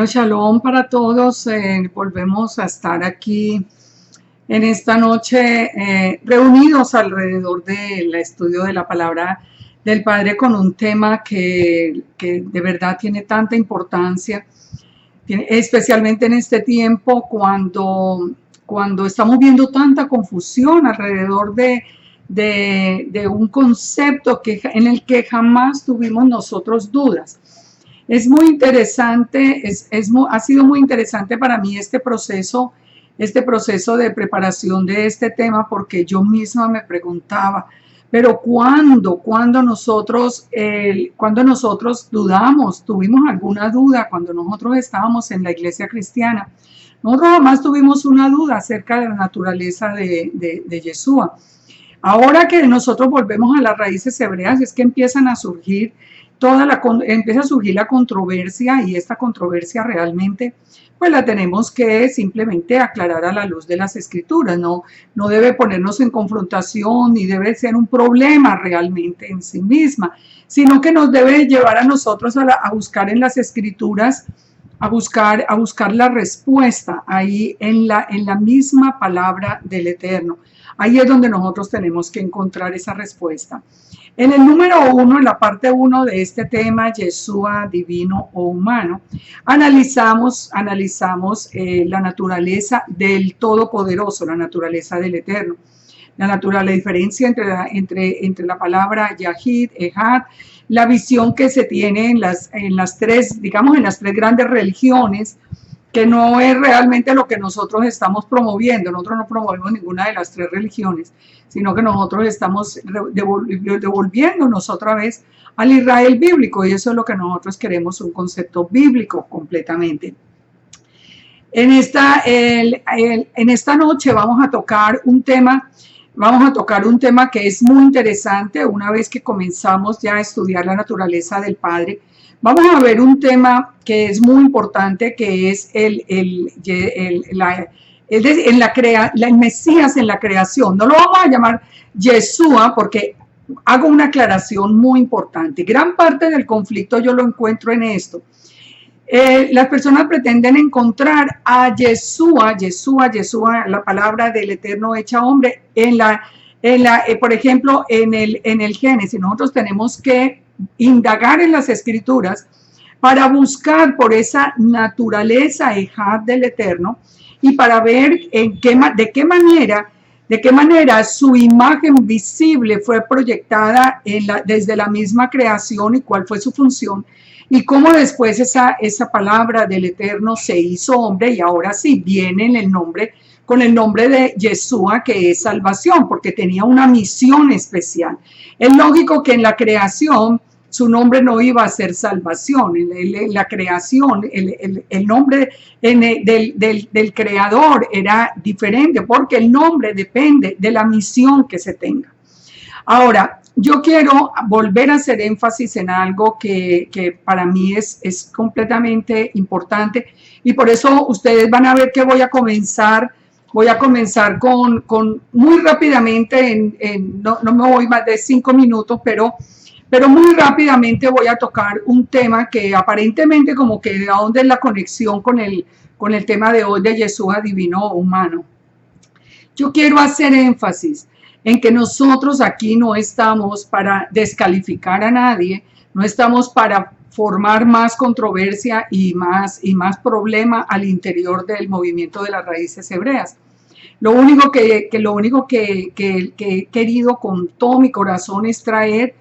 Bueno, shalom para todos. Volvemos a estar aquí en esta noche reunidos alrededor del estudio de la palabra del Padre con un tema que de verdad tiene tanta importancia, especialmente en este tiempo cuando estamos viendo tanta confusión alrededor de un concepto en el que jamás tuvimos nosotros dudas. Es muy interesante, ha sido muy interesante para mí este proceso de preparación de este tema, porque yo misma me preguntaba, pero ¿cuándo nosotros dudamos, tuvimos alguna duda cuando nosotros estábamos en la iglesia cristiana? Nosotros jamás tuvimos una duda acerca de la naturaleza de Yeshua. Ahora que nosotros volvemos a las raíces hebreas, es que empieza a surgir la controversia, y esta controversia realmente pues la tenemos que simplemente aclarar a la luz de las escrituras. No debe ponernos en confrontación ni debe ser un problema realmente en sí misma, sino que nos debe llevar a nosotros a buscar en las escrituras, a buscar la respuesta ahí en la misma palabra del Eterno. Ahí es donde nosotros tenemos que encontrar esa respuesta. En el número 1, en la parte 1 de este tema, Yeshua, divino o humano, analizamos la naturaleza del Todopoderoso, la naturaleza del Eterno. La diferencia entre la palabra Yahid, Ejad, la visión que se tiene en las tres grandes religiones, que no es realmente lo que nosotros estamos promoviendo. Nosotros no promovemos ninguna de las tres religiones, sino que nosotros estamos devolviéndonos otra vez al Israel bíblico, y eso es lo que nosotros queremos, un concepto bíblico completamente. En esta noche vamos a tocar un tema que es muy interesante. Una vez que comenzamos ya a estudiar la naturaleza del Padre, vamos a ver un tema que es muy importante, que es el Mesías en la creación. No lo vamos a llamar Yeshua porque hago una aclaración muy importante. Gran parte del conflicto yo lo encuentro en esto. Las personas pretenden encontrar a Yeshua, la palabra del Eterno hecha hombre, por ejemplo, en el Génesis. Nosotros tenemos que indagar en las escrituras para buscar por esa naturaleza Ejad del Eterno, y para ver de qué manera su imagen visible fue proyectada desde la misma creación, y cuál fue su función, y cómo después esa palabra del Eterno se hizo hombre, y ahora sí viene con el nombre de Yeshua, que es salvación, porque tenía una misión especial. Es lógico que en la creación su nombre no iba a ser salvación. En la creación, el nombre del creador era diferente, porque el nombre depende de la misión que se tenga. Ahora, yo quiero volver a hacer énfasis en algo que para mí es completamente importante, y por eso ustedes van a ver que voy a comenzar con muy rápidamente, no me voy más de 5 minutos, pero muy rápidamente voy a tocar un tema que aparentemente como que de dónde es la conexión con el tema de hoy de Yeshua, divino o humano. Yo quiero hacer énfasis en que nosotros aquí no estamos para descalificar a nadie, no estamos para formar más controversia y más problema al interior del movimiento de las raíces hebreas. Lo único que he querido con todo mi corazón es traer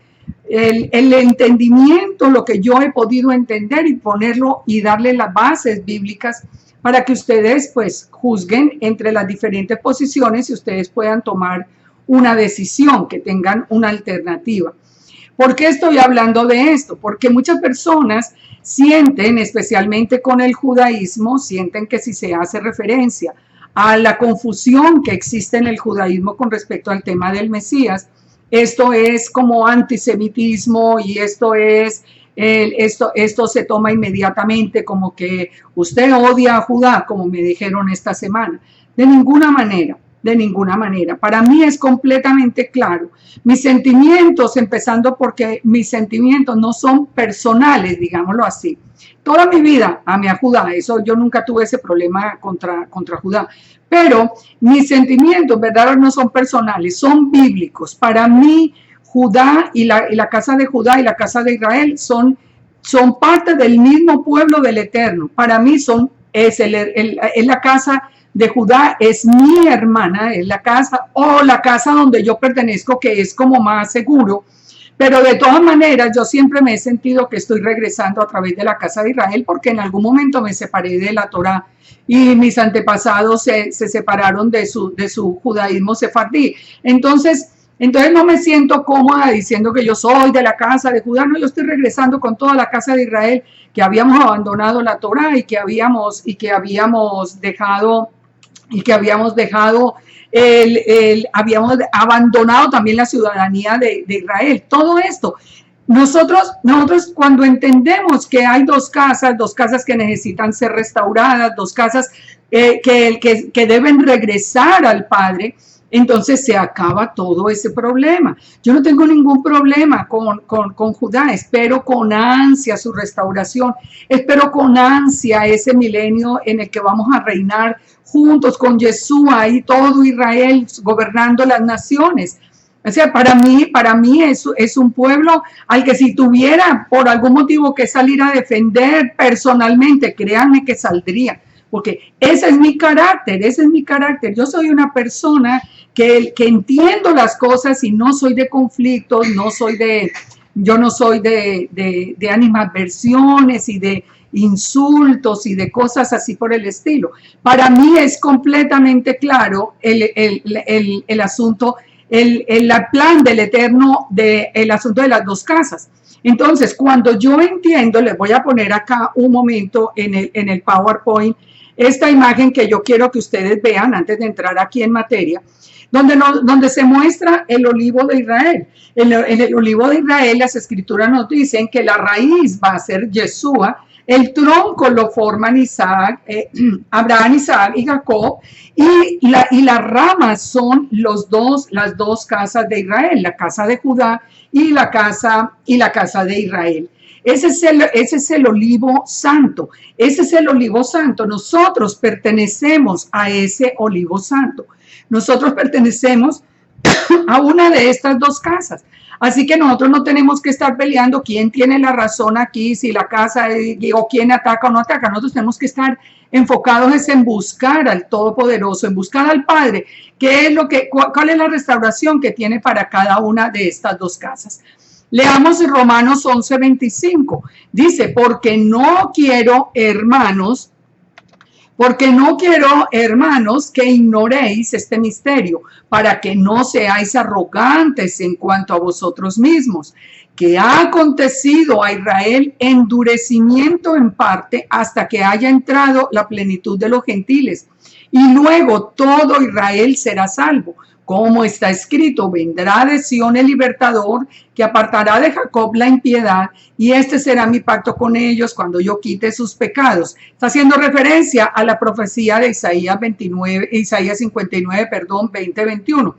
el entendimiento, lo que yo he podido entender, y ponerlo y darle las bases bíblicas para que ustedes pues juzguen entre las diferentes posiciones y ustedes puedan tomar una decisión, que tengan una alternativa. ¿Por qué estoy hablando de esto? Porque muchas personas sienten, especialmente con el judaísmo, sienten que si se hace referencia a la confusión que existe en el judaísmo con respecto al tema del Mesías, esto es como antisemitismo, y esto se toma inmediatamente como que usted odia a Judá, como me dijeron esta semana. De ninguna manera. de ninguna manera. Para mí es completamente claro. Mis sentimientos, empezando porque mis sentimientos no son personales, digámoslo así. Toda mi vida amé a Judá, eso yo nunca tuve ese problema contra Judá, pero mis sentimientos, ¿verdad? No son personales, son bíblicos. Para mí, Judá y la casa de Judá y la casa de Israel son parte del mismo pueblo del Eterno. Para mí es la casa de Judá, es mi hermana, es la casa donde yo pertenezco, que es como más seguro. Pero de todas maneras, yo siempre me he sentido que estoy regresando a través de la casa de Israel, porque en algún momento me separé de la Torá y mis antepasados se separaron de su judaísmo sefardí. Entonces no me siento cómoda diciendo que yo soy de la casa de Judá. No, yo estoy regresando con toda la casa de Israel, que habíamos abandonado la Torá y que habíamos dejado habíamos abandonado también la ciudadanía de Israel. Todo esto, nosotros cuando entendemos que hay dos casas que necesitan ser restauradas, dos casas que deben regresar al Padre, entonces se acaba todo ese problema. Yo no tengo ningún problema con Judá, espero con ansia su restauración, espero con ansia ese milenio en el que vamos a reinar juntos con Yeshua y todo Israel gobernando las naciones. O sea, para mí es un pueblo al que si tuviera por algún motivo que salir a defender personalmente, créanme que saldría, porque ese es mi carácter. Yo soy una persona que entiendo las cosas y no soy de conflictos, yo no soy de animadversiones y de insultos y de cosas así por el estilo. Para mí es completamente claro el asunto, el plan del Eterno, el asunto de las dos casas. Entonces, cuando yo entiendo, les voy a poner acá un momento en el PowerPoint, esta imagen que yo quiero que ustedes vean antes de entrar aquí en materia, donde se muestra el olivo de Israel. En el olivo de Israel, las escrituras nos dicen que la raíz va a ser Yeshua, el tronco lo forman Abraham, Isaac y Jacob, y las ramas son las dos casas de Israel, la casa de Judá y la casa de Israel. Ese es el olivo santo. Nosotros pertenecemos a ese olivo santo. Nosotros pertenecemos a una de estas dos casas. Así que nosotros no tenemos que estar peleando quién tiene la razón aquí, si la casa o quién ataca o no ataca. Nosotros tenemos que estar enfocados en buscar al Todopoderoso, en buscar al Padre, cuál es la restauración que tiene para cada una de estas dos casas. Leamos Romanos 11:25. Dice, porque no quiero, hermanos, que ignoréis este misterio, para que no seáis arrogantes en cuanto a vosotros mismos, que ha acontecido a Israel endurecimiento en parte hasta que haya entrado la plenitud de los gentiles, y luego todo Israel será salvo. Como está escrito, vendrá de Sión el libertador, que apartará de Jacob la impiedad, y este será mi pacto con ellos cuando yo quite sus pecados. Está haciendo referencia a la profecía de Isaías 59, 20-21.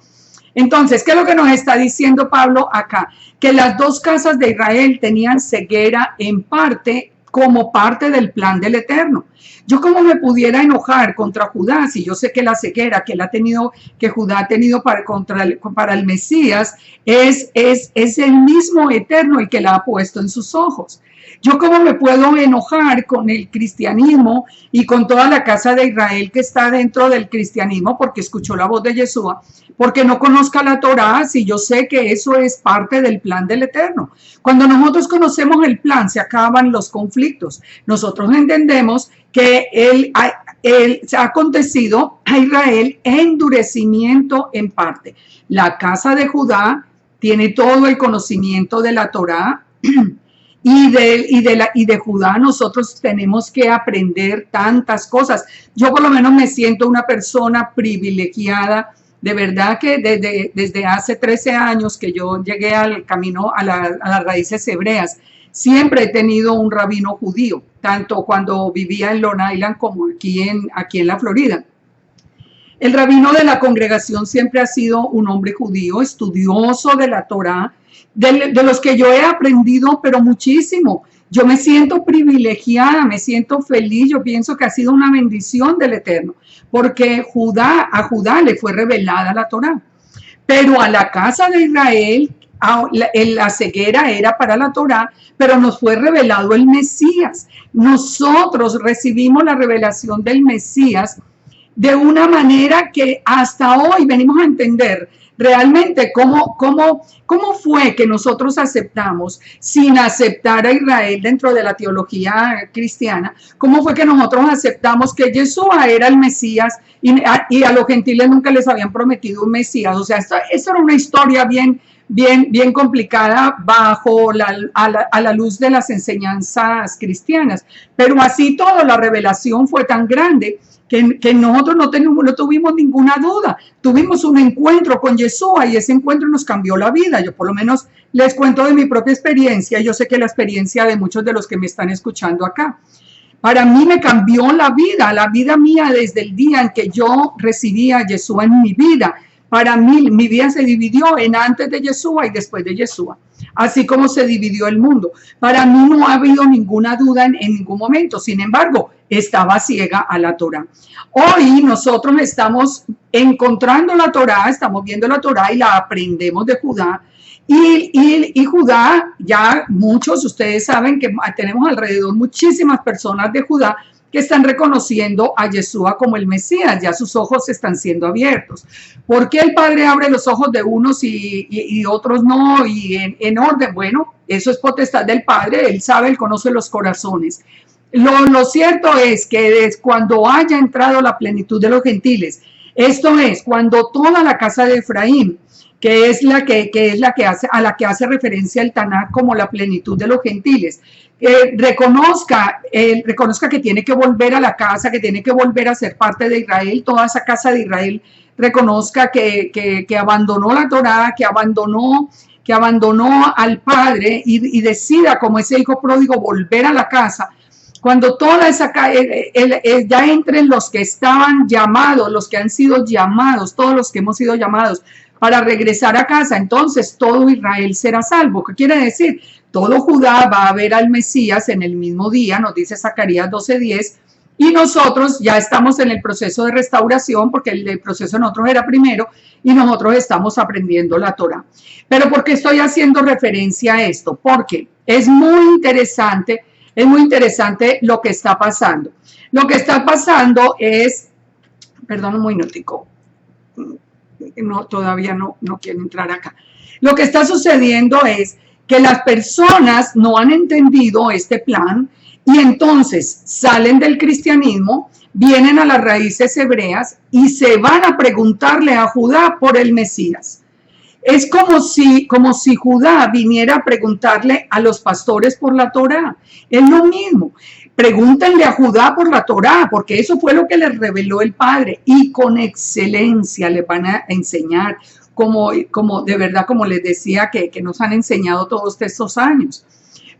Entonces, ¿qué es lo que nos está diciendo Pablo acá? Que las dos casas de Israel tenían ceguera en parte, como parte del plan del Eterno. Yo cómo me pudiera enojar contra Judá si yo sé que la ceguera que Judá ha tenido para el Mesías es el mismo Eterno el que la ha puesto en sus ojos. Yo cómo me puedo enojar con el cristianismo y con toda la casa de Israel que está dentro del cristianismo porque escuchó la voz de Yeshua, porque no conozca la Torá, si yo sé que eso es parte del plan del Eterno. Cuando nosotros conocemos el plan, se acaban los conflictos. Nosotros entendemos que se ha acontecido a Israel endurecimiento en parte. La casa de Judá tiene todo el conocimiento de la Torá, y de Judá nosotros tenemos que aprender tantas cosas. Yo por lo menos me siento una persona privilegiada, de verdad que desde hace 13 años que yo llegué al camino a las raíces hebreas, siempre he tenido un rabino judío, tanto cuando vivía en Long Island como aquí en la Florida. El rabino de la congregación siempre ha sido un hombre judío, estudioso de la Torá, de los que yo he aprendido, pero muchísimo. Yo me siento privilegiada, me siento feliz, yo pienso que ha sido una bendición del Eterno, porque a Judá le fue revelada la Torá, pero a la casa de Israel la ceguera era para la Torá, pero nos fue revelado el Mesías. Nosotros recibimos la revelación del Mesías de una manera que hasta hoy venimos a entender realmente cómo fue que nosotros aceptamos, sin aceptar a Israel dentro de la teología cristiana, cómo fue que nosotros aceptamos que Yeshua era el Mesías y a los gentiles nunca les habían prometido un Mesías. O sea, esto era una historia bien complicada a la luz de las enseñanzas cristianas. Pero así todo, la revelación fue tan grande que nosotros no tuvimos ninguna duda. Tuvimos un encuentro con Yeshua y ese encuentro nos cambió la vida. Yo por lo menos les cuento de mi propia experiencia. Yo sé que la experiencia de muchos de los que me están escuchando acá. Para mí me cambió la vida mía desde el día en que yo recibí a Yeshua en mi vida. Para mí, mi vida se dividió en antes de Yeshua y después de Yeshua, así como se dividió el mundo. Para mí no ha habido ninguna duda en ningún momento. Sin embargo, estaba ciega a la Torá. Hoy nosotros estamos encontrando la Torá, estamos viendo la Torá y la aprendemos de Judá. Y Judá, ya muchos, ustedes saben que tenemos alrededor muchísimas personas de Judá que están reconociendo a Yeshua como el Mesías, ya sus ojos están siendo abiertos. ¿Por qué el Padre abre los ojos de unos y otros no? Y en orden, bueno, eso es potestad del Padre, Él sabe, Él conoce los corazones. Lo cierto es que cuando haya entrado la plenitud de los gentiles, esto es, cuando toda la casa de Efraín, que es la que hace referencia el Tanaj como la plenitud de los gentiles, reconozca que tiene que volver a la casa, que tiene que volver a ser parte de Israel, toda esa casa de Israel reconozca que abandonó la Torá, que abandonó al Padre y decida como ese hijo pródigo volver a la casa. Cuando toda esa ya entren los que estaban llamados, los que han sido llamados, todos los que hemos sido llamados para regresar a casa, entonces todo Israel será salvo. ¿Qué quiere decir? Todo Judá va a ver al Mesías en el mismo día, nos dice Zacarías 12:10, y nosotros ya estamos en el proceso de restauración, porque el proceso de nosotros era primero, y nosotros estamos aprendiendo la Torá. Pero ¿por qué estoy haciendo referencia a esto? Porque es muy interesante lo que está pasando. Lo que está pasando es, perdón un minutico, no, todavía no quiero entrar acá. Lo que está sucediendo es que las personas no han entendido este plan y entonces salen del cristianismo, vienen a las raíces hebreas y se van a preguntarle a Judá por el Mesías. Es como si Judá viniera a preguntarle a los pastores por la Torá. Es lo mismo. Pregúntenle a Judá por la Torá, porque eso fue lo que les reveló el Padre y con excelencia les van a enseñar, como de verdad, como les decía, que nos han enseñado todos estos años.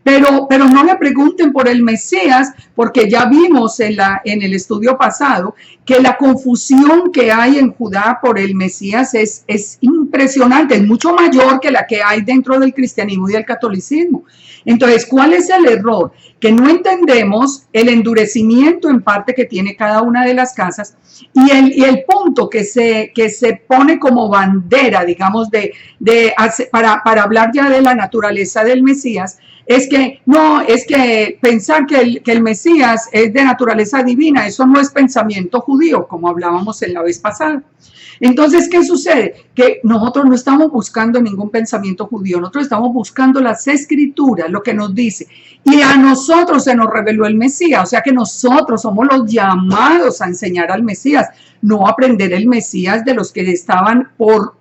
Pero no le pregunten por el Mesías, porque ya vimos en el estudio pasado que la confusión que hay en Judá por el Mesías es impresionante, es mucho mayor que la que hay dentro del cristianismo y del catolicismo. Entonces, ¿cuál es el error? Que no entendemos el endurecimiento en parte que tiene cada una de las casas y el punto que se pone como bandera, digamos, para hablar ya de la naturaleza del Mesías, es que pensar que el Mesías es de naturaleza divina, eso no es pensamiento judío, como hablábamos en la vez pasada. Entonces, ¿qué sucede? Que nosotros no estamos buscando ningún pensamiento judío, nosotros estamos buscando las escrituras, lo que nos dice. Y a nosotros se nos reveló el Mesías, o sea que nosotros somos los llamados a enseñar al Mesías, no aprender el Mesías de los que estaban por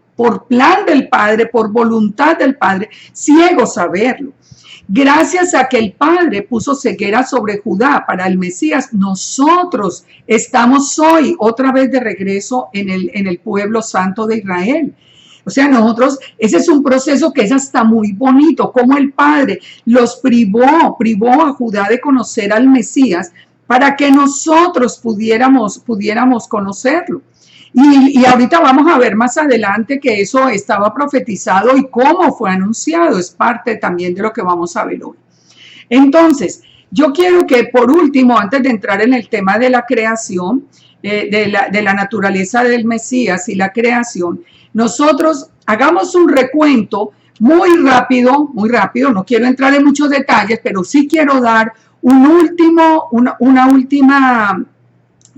plan del Padre, por voluntad del Padre, ciegos a verlo. Gracias a que el Padre puso ceguera sobre Judá para el Mesías, nosotros estamos hoy otra vez de regreso en el pueblo santo de Israel. O sea, ese es un proceso que es hasta muy bonito, como el Padre los privó a Judá de conocer al Mesías para que nosotros pudiéramos conocerlo. Y ahorita vamos a ver más adelante que eso estaba profetizado y cómo fue anunciado. Es parte también de lo que vamos a ver hoy. Entonces, yo quiero que por último, antes de entrar en el tema de la creación, de la naturaleza del Mesías y la creación, nosotros hagamos un recuento muy rápido, no quiero entrar en muchos detalles, pero sí quiero dar una última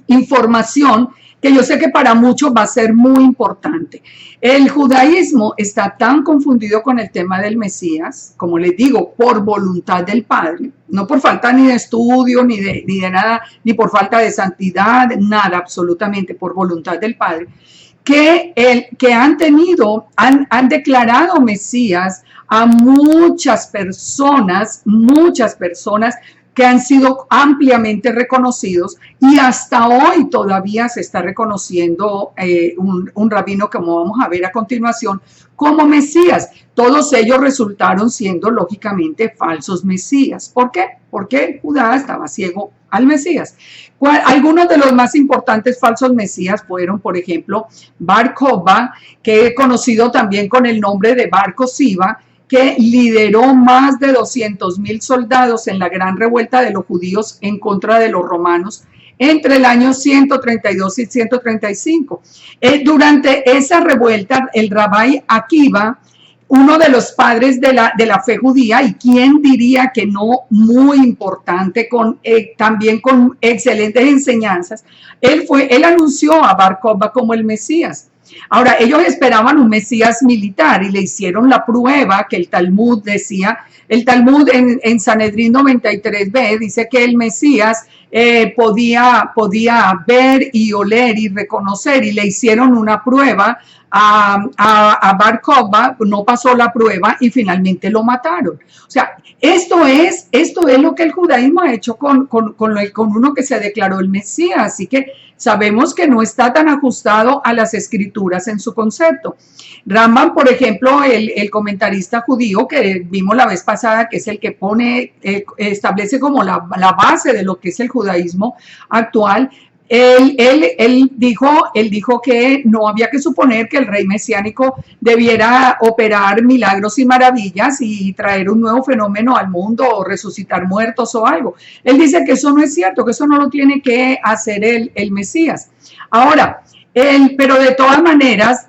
información que yo sé que para muchos va a ser muy importante. El judaísmo está tan confundido con el tema del Mesías, como les digo, por voluntad del Padre, no por falta ni de estudio, ni de nada, ni por falta de santidad, nada, absolutamente por voluntad del Padre, que han declarado Mesías a muchas personas que han sido ampliamente reconocidos, y hasta hoy todavía se está reconociendo un rabino, como vamos a ver a continuación, como Mesías. Todos ellos resultaron siendo lógicamente falsos Mesías. ¿Por qué? Porque Judá estaba ciego al Mesías. Algunos de los más importantes falsos Mesías fueron, por ejemplo, Bar Kokhba, que he conocido también con el nombre de Bar Kosiba, que lideró más de 200,000 soldados en la gran revuelta de los judíos en contra de los romanos entre el año 132 y 135. Durante esa revuelta, el Rabbi Akiva, uno de los padres de la fe judía, y quien diría que no muy importante, también con excelentes enseñanzas, él anunció a Bar Kokhba como el Mesías. Ahora, ellos esperaban un Mesías militar y le hicieron la prueba que el Talmud decía. El Talmud en Sanedrín 93b dice que el Mesías podía ver y oler y reconocer, y le hicieron una prueba a Bar Kokhba, no pasó la prueba y finalmente lo mataron. O sea, esto es lo que el judaísmo ha hecho con uno que se declaró el Mesías, así que sabemos que no está tan ajustado a las escrituras en su concepto. Rambam, por ejemplo, el comentarista judío que vimos la vez pasada, que es el que establece como la base de lo que es el judaísmo actual, él dijo que no había que suponer que el rey mesiánico debiera operar milagros y maravillas y traer un nuevo fenómeno al mundo o resucitar muertos o algo. Él dice que eso no es cierto, que eso no lo tiene que hacer el Mesías. Ahora, pero de todas maneras,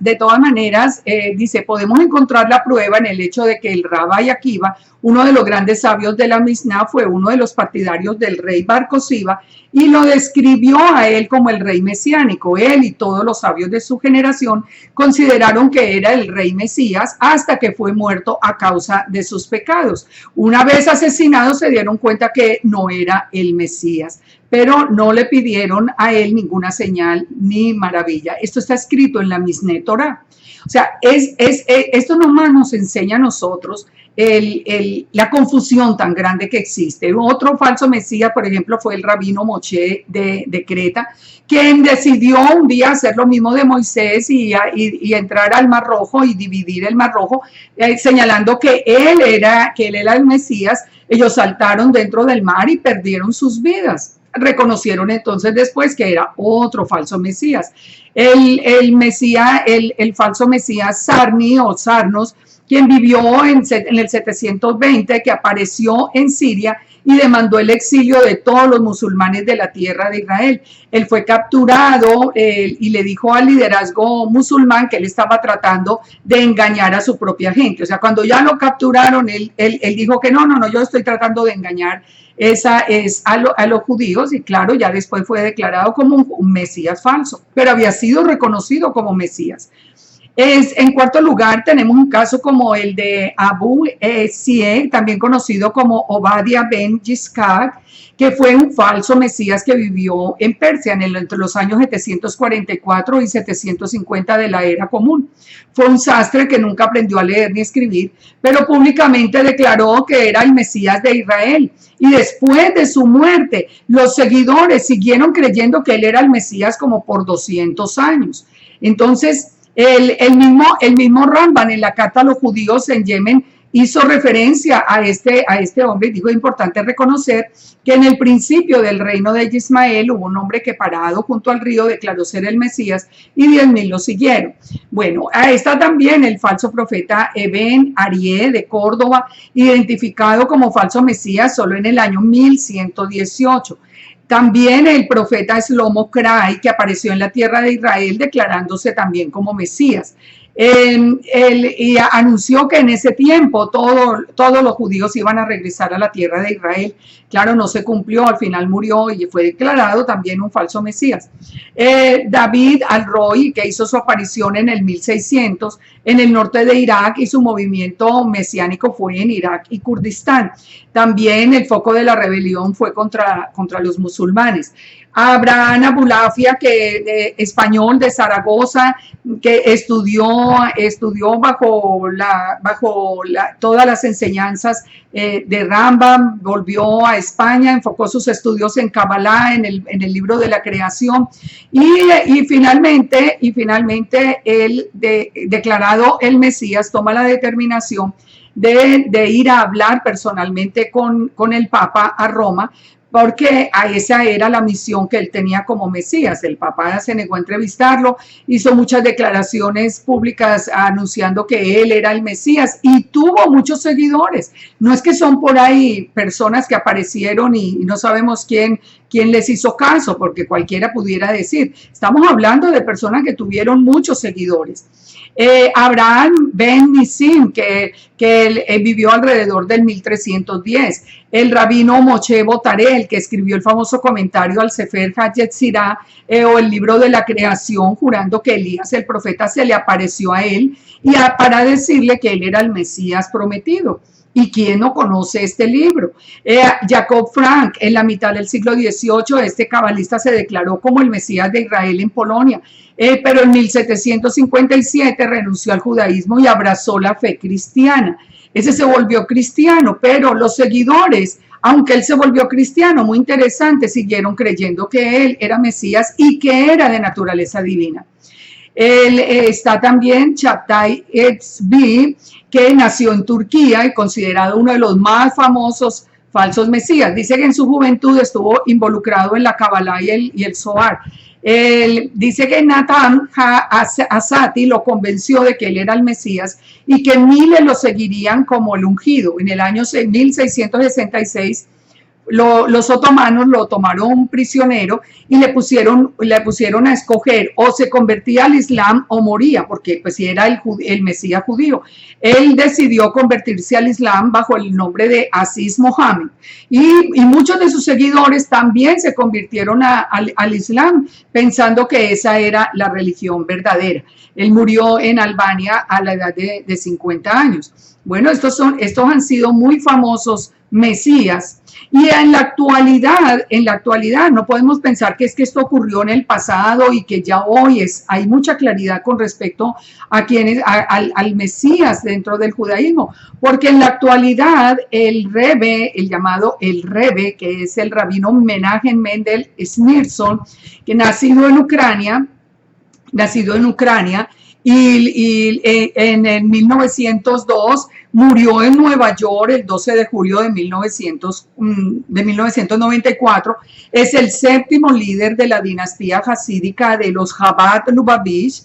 dice, podemos encontrar la prueba en el hecho de que el Rabbi Akiva, uno de los grandes sabios de la Mishnah, fue uno de los partidarios del rey Bar Kosiba y lo describió a él como el rey mesiánico. Él y todos los sabios de su generación consideraron que era el rey Mesías hasta que fue muerto a causa de sus pecados. Una vez asesinado se dieron cuenta que no era el Mesías, pero no le pidieron a él ninguna señal ni maravilla. Esto está escrito en la Mishneh Torah. O sea, esto nomás nos enseña a nosotros la confusión tan grande que existe. Otro falso Mesías, por ejemplo, fue el rabino Moshe de Creta, quien decidió un día hacer lo mismo de Moisés y entrar al Mar Rojo y dividir el Mar Rojo, señalando que él era el Mesías. Ellos saltaron dentro del mar y perdieron sus vidas. Reconocieron entonces después que era otro falso Mesías. El falso Mesías Sarni o Sarnos, quien vivió en el 720, que apareció en Siria y demandó el exilio de todos los musulmanes de la tierra de Israel. Él fue capturado y le dijo al liderazgo musulmán que él estaba tratando de engañar a su propia gente. O sea, cuando ya lo capturaron, él dijo que no, yo estoy tratando de engañar a los judíos, y claro, ya después fue declarado como un Mesías falso, pero había sido reconocido como Mesías. En cuarto lugar, tenemos un caso como el de Abu Sie, también conocido como Obadia ben Yiscak, que fue un falso Mesías que vivió en Persia entre los años 744 y 750 de la era común. Fue un sastre que nunca aprendió a leer ni escribir, pero públicamente declaró que era el Mesías de Israel. Y después de su muerte, los seguidores siguieron creyendo que él era el Mesías como por 200 años. Entonces, El mismo Ramban en la Carta a los Judíos en Yemen hizo referencia a este hombre y dijo: es importante reconocer que en el principio del reino de Ismael hubo un hombre que parado junto al río declaró ser el Mesías y 10.000 lo siguieron. Bueno, ahí está también el falso profeta Eben Arié de Córdoba, identificado como falso Mesías solo en el año 1118. También el profeta Shlomo Cray, que apareció en la tierra de Israel declarándose también como Mesías. Y anunció que en ese tiempo todos los judíos iban a regresar a la tierra de Israel. Claro, no se cumplió, al final murió y fue declarado también un falso Mesías. David al-Roy, que hizo su aparición en el 1600 en el norte de Irak, y su movimiento mesiánico fue en Irak y Kurdistán. También el foco de la rebelión fue contra los musulmanes. Abraham Abulafia, que español de Zaragoza, que estudió bajo todas las enseñanzas de Rambam, volvió a España, enfocó sus estudios en Kabbalah, en el libro de la creación, y finalmente él, declarado el Mesías, toma la determinación de ir a hablar personalmente con el Papa a Roma, porque esa era la misión que él tenía como Mesías. El Papa se negó a entrevistarlo, hizo muchas declaraciones públicas anunciando que él era el Mesías y tuvo muchos seguidores. No es que son por ahí personas que aparecieron y no sabemos quién les hizo caso, porque cualquiera pudiera decir. Estamos hablando de personas que tuvieron muchos seguidores. Abraham Ben Nissim, que vivió alrededor del 1310. El rabino Moshe Botarel, que escribió el famoso comentario al Sefer HaYetzirah, o el libro de la creación, jurando que Elías, el profeta, se le apareció a él para decirle que él era el Mesías prometido. ¿Y quién no conoce este libro? Jacob Frank, en la mitad del siglo XVIII, este cabalista se declaró como el Mesías de Israel en Polonia, pero en 1757 renunció al judaísmo y abrazó la fe cristiana. Ese se volvió cristiano, pero los seguidores, aunque él se volvió cristiano, muy interesante, siguieron creyendo que él era Mesías y que era de naturaleza divina. Está también Çağatay Etzbi, que nació en Turquía y considerado uno de los más famosos falsos mesías. Dice que en su juventud estuvo involucrado en la Kabbalah y el Zohar. Dice que Nathan Asati lo convenció de que él era el Mesías y que miles lo seguirían como el ungido. En el año 1666 los otomanos lo tomaron prisionero y le pusieron a escoger: o se convertía al Islam o moría, porque pues si era el Mesías judío. Él decidió convertirse al Islam bajo el nombre de Aziz Mohammed, y muchos de sus seguidores también se convirtieron al Islam pensando que esa era la religión verdadera. Él murió en Albania a la edad de 50 años. Bueno, estos han sido muy famosos mesías. Y en la actualidad no podemos pensar que esto ocurrió en el pasado y que ya hoy hay mucha claridad con respecto a al Mesías dentro del judaísmo, porque en la actualidad el Rebbe, que es el rabino Menachem Mendel Schneerson, que nacido en Ucrania, y en el 1902 murió en Nueva York el 12 de julio de 1994. Es el séptimo líder de la dinastía hasídica de los Chabad Lubavitch.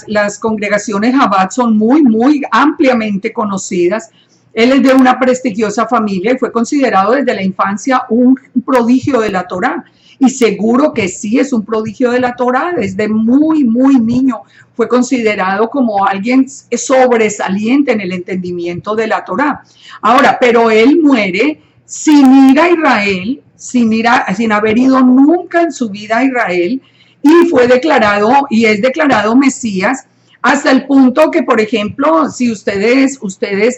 Las congregaciones Chabad son muy ampliamente conocidas. Él es de una prestigiosa familia y fue considerado desde la infancia un prodigio de la Torá. Y seguro que sí es un prodigio de la Torá. Desde muy niño fue considerado como alguien sobresaliente en el entendimiento de la Torá. Ahora, pero él muere sin ir a Israel, sin haber ido nunca en su vida a Israel, y es declarado Mesías, hasta el punto que, por ejemplo, si ustedes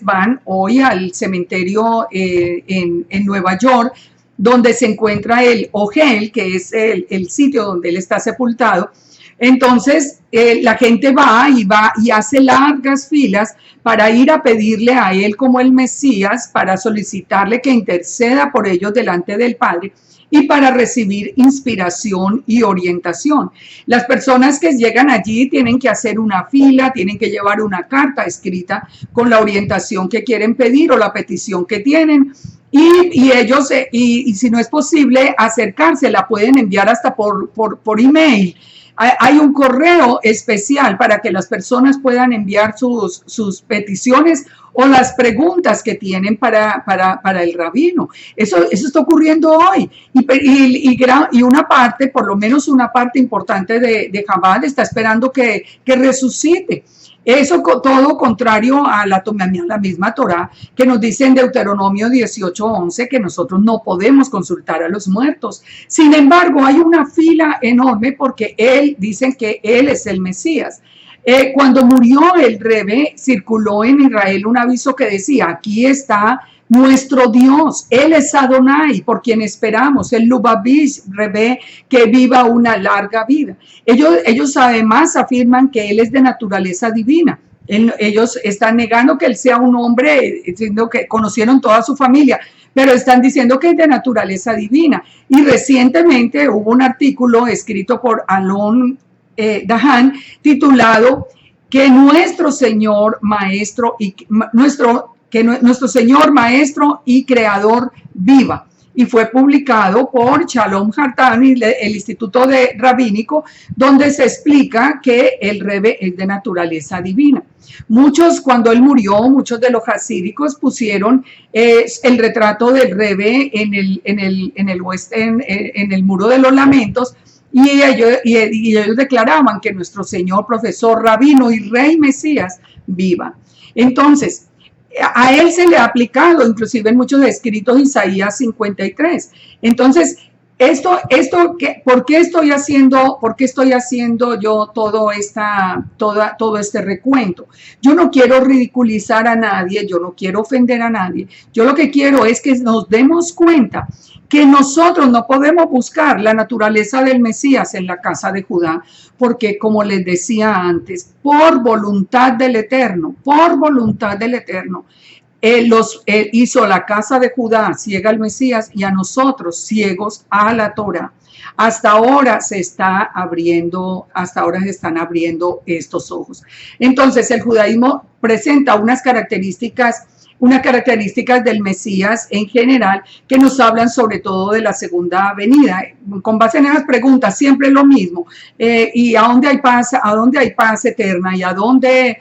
van hoy al cementerio en Nueva York, donde se encuentra el Ohel, que es el sitio donde él está sepultado, Entonces, la gente va y hace largas filas para ir a pedirle a él como el Mesías, para solicitarle que interceda por ellos delante del Padre y para recibir inspiración y orientación. Las personas que llegan allí tienen que hacer una fila, tienen que llevar una carta escrita con la orientación que quieren pedir o la petición que tienen. Y ellos, y si no es posible acercarse, la pueden enviar hasta por email. Hay un correo especial para que las personas puedan enviar sus peticiones o las preguntas que tienen para el rabino. Eso está ocurriendo hoy. Y una parte, por lo menos una parte importante de Chabad está esperando que resucite. Eso todo contrario a la misma Torá, que nos dice en Deuteronomio 18:11 que nosotros no podemos consultar a los muertos. Sin embargo, hay una fila enorme porque dicen que él es el Mesías. Cuando murió el Rebbe, circuló en Israel un aviso que decía: aquí está nuestro Dios, Él es Adonai, por quien esperamos, el Lubavitch Rebbe, que viva una larga vida. Ellos además afirman que Él es de naturaleza divina. Ellos están negando que Él sea un hombre, diciendo que conocieron toda su familia, pero están diciendo que es de naturaleza divina. Y recientemente hubo un artículo escrito por Alon Dahan titulado que nuestro Señor, Maestro y nuestro Señor, Maestro y Creador viva. Y fue publicado por Shalom Hartani, el Instituto Rabínico, donde se explica que el Rebbe es de naturaleza divina. Cuando él murió, muchos de los hasídicos pusieron el retrato del Rebbe en el Muro de los Lamentos, y ellos declaraban que nuestro Señor, profesor, rabino y rey Mesías viva. Entonces, a él se le ha aplicado, inclusive en muchos escritos, Isaías 53. Entonces, ¿por qué estoy haciendo yo todo este recuento? Yo no quiero ridiculizar a nadie, yo no quiero ofender a nadie. Yo lo que quiero es que nos demos cuenta que nosotros no podemos buscar la naturaleza del Mesías en la casa de Judá, porque como les decía antes, por voluntad del Eterno, Él hizo la casa de Judá ciega al Mesías y a nosotros ciegos a la Torá. Hasta ahora se están abriendo estos ojos. Entonces el judaísmo presenta unas características del Mesías en general que nos hablan sobre todo de la segunda venida. Con base en esas preguntas, siempre lo mismo. ¿Y a dónde hay paz eterna? ¿Y a dónde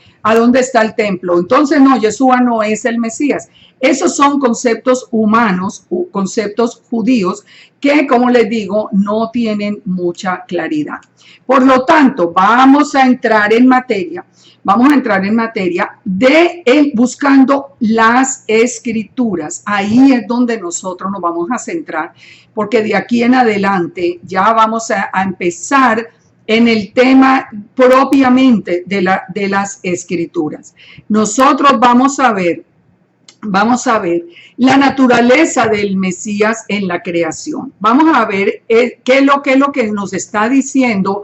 está el templo? Entonces, no, Yeshua no es el Mesías. Esos son conceptos humanos, conceptos judíos, que, como les digo, no tienen mucha claridad. Por lo tanto, vamos a entrar en materia de él buscando las escrituras. Ahí es donde nosotros nos vamos a centrar, porque de aquí en adelante ya vamos a empezar en el tema propiamente de las escrituras. Nosotros vamos a ver la naturaleza del Mesías en la creación. Vamos a ver qué es lo que nos está diciendo.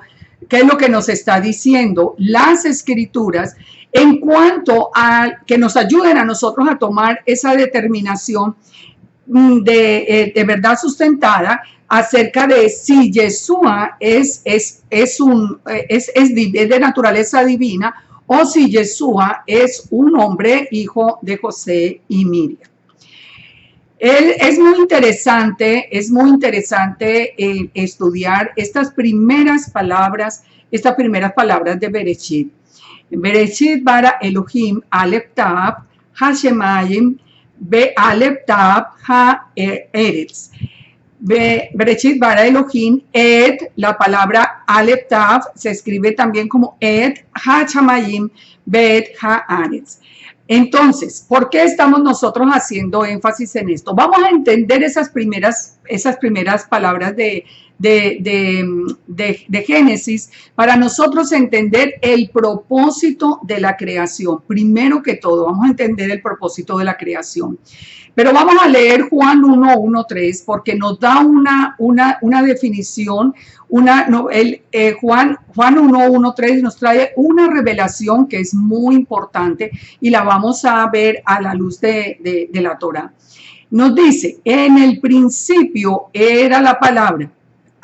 ¿Qué es lo que nos está diciendo las escrituras en cuanto a que nos ayuden a nosotros a tomar esa determinación de verdad sustentada acerca de si Yeshua es de naturaleza divina o si Yeshua es un hombre hijo de José y Miriam? Es muy interesante estudiar estas primeras palabras de Bereshit. Bereshit bara Elohim Aleph Tav Hashemayim Be Aleph Tav Ha-Eretz. Bereshit bara Elohim Et, la palabra Aleph Tav se escribe también como Et Hashemayim Bet Ha-Eretz. Entonces, ¿por qué estamos nosotros haciendo énfasis en esto? Vamos a entender esas primeras esas primeras palabras de Génesis, para nosotros entender el propósito de la creación. Primero que todo, vamos a entender el propósito de la creación. Pero vamos a leer Juan 1:1-3 porque nos da una definición, Juan 1:1-3 nos trae una revelación que es muy importante y la vamos a ver a la luz de la Torá. Nos dice, en el principio era la palabra.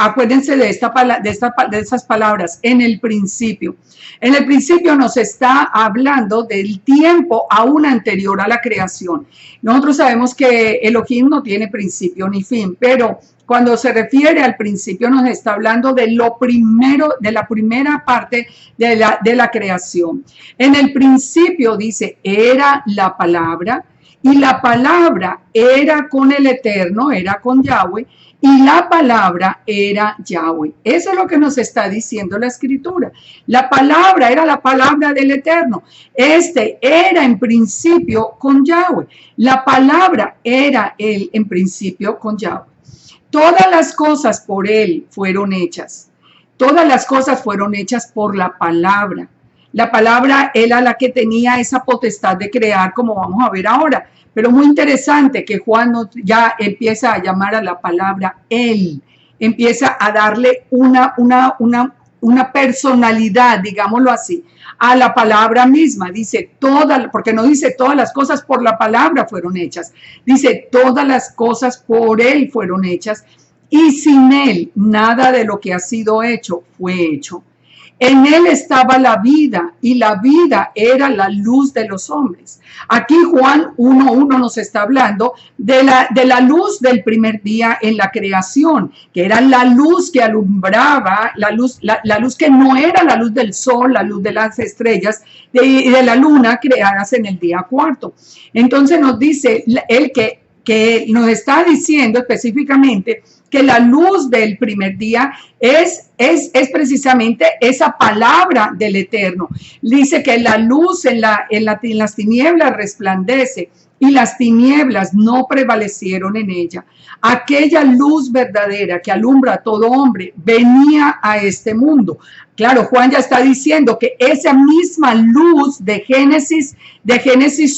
Acuérdense de esas palabras, en el principio. En el principio nos está hablando del tiempo aún anterior a la creación. Nosotros sabemos que Elohim no tiene principio ni fin, pero cuando se refiere al principio nos está hablando de lo primero, de la primera parte de la creación. En el principio dice, era la palabra, y la palabra era con el Eterno, era con Yahweh, y la palabra era Yahweh. Eso es lo que nos está diciendo la Escritura. La palabra era la palabra del Eterno. Era en principio con Yahweh. La palabra era él en principio con Yahweh. Todas las cosas por él fueron hechas. Todas las cosas fueron hechas por la palabra. La palabra era la que tenía esa potestad de crear, como vamos a ver ahora. Pero muy interesante que Juan ya empieza a llamar a la palabra él, empieza a darle una personalidad, digámoslo así, a la palabra misma. Dice porque no dice todas las cosas por la palabra fueron hechas, dice todas las cosas por él fueron hechas y sin él nada de lo que ha sido hecho fue hecho. En él estaba la vida y la vida era la luz de los hombres. Aquí Juan 1:1 nos está hablando de la luz del primer día en la creación, que era la luz que alumbraba, la luz que no era la luz del sol, la luz de las estrellas y de la luna creadas en el día cuarto. Entonces nos dice él que nos está diciendo específicamente que la luz del primer día es precisamente esa palabra del Eterno. Dice que la luz en las tinieblas resplandece y las tinieblas no prevalecieron en ella. Aquella luz verdadera que alumbra a todo hombre venía a este mundo. Claro, Juan ya está diciendo que esa misma luz de Génesis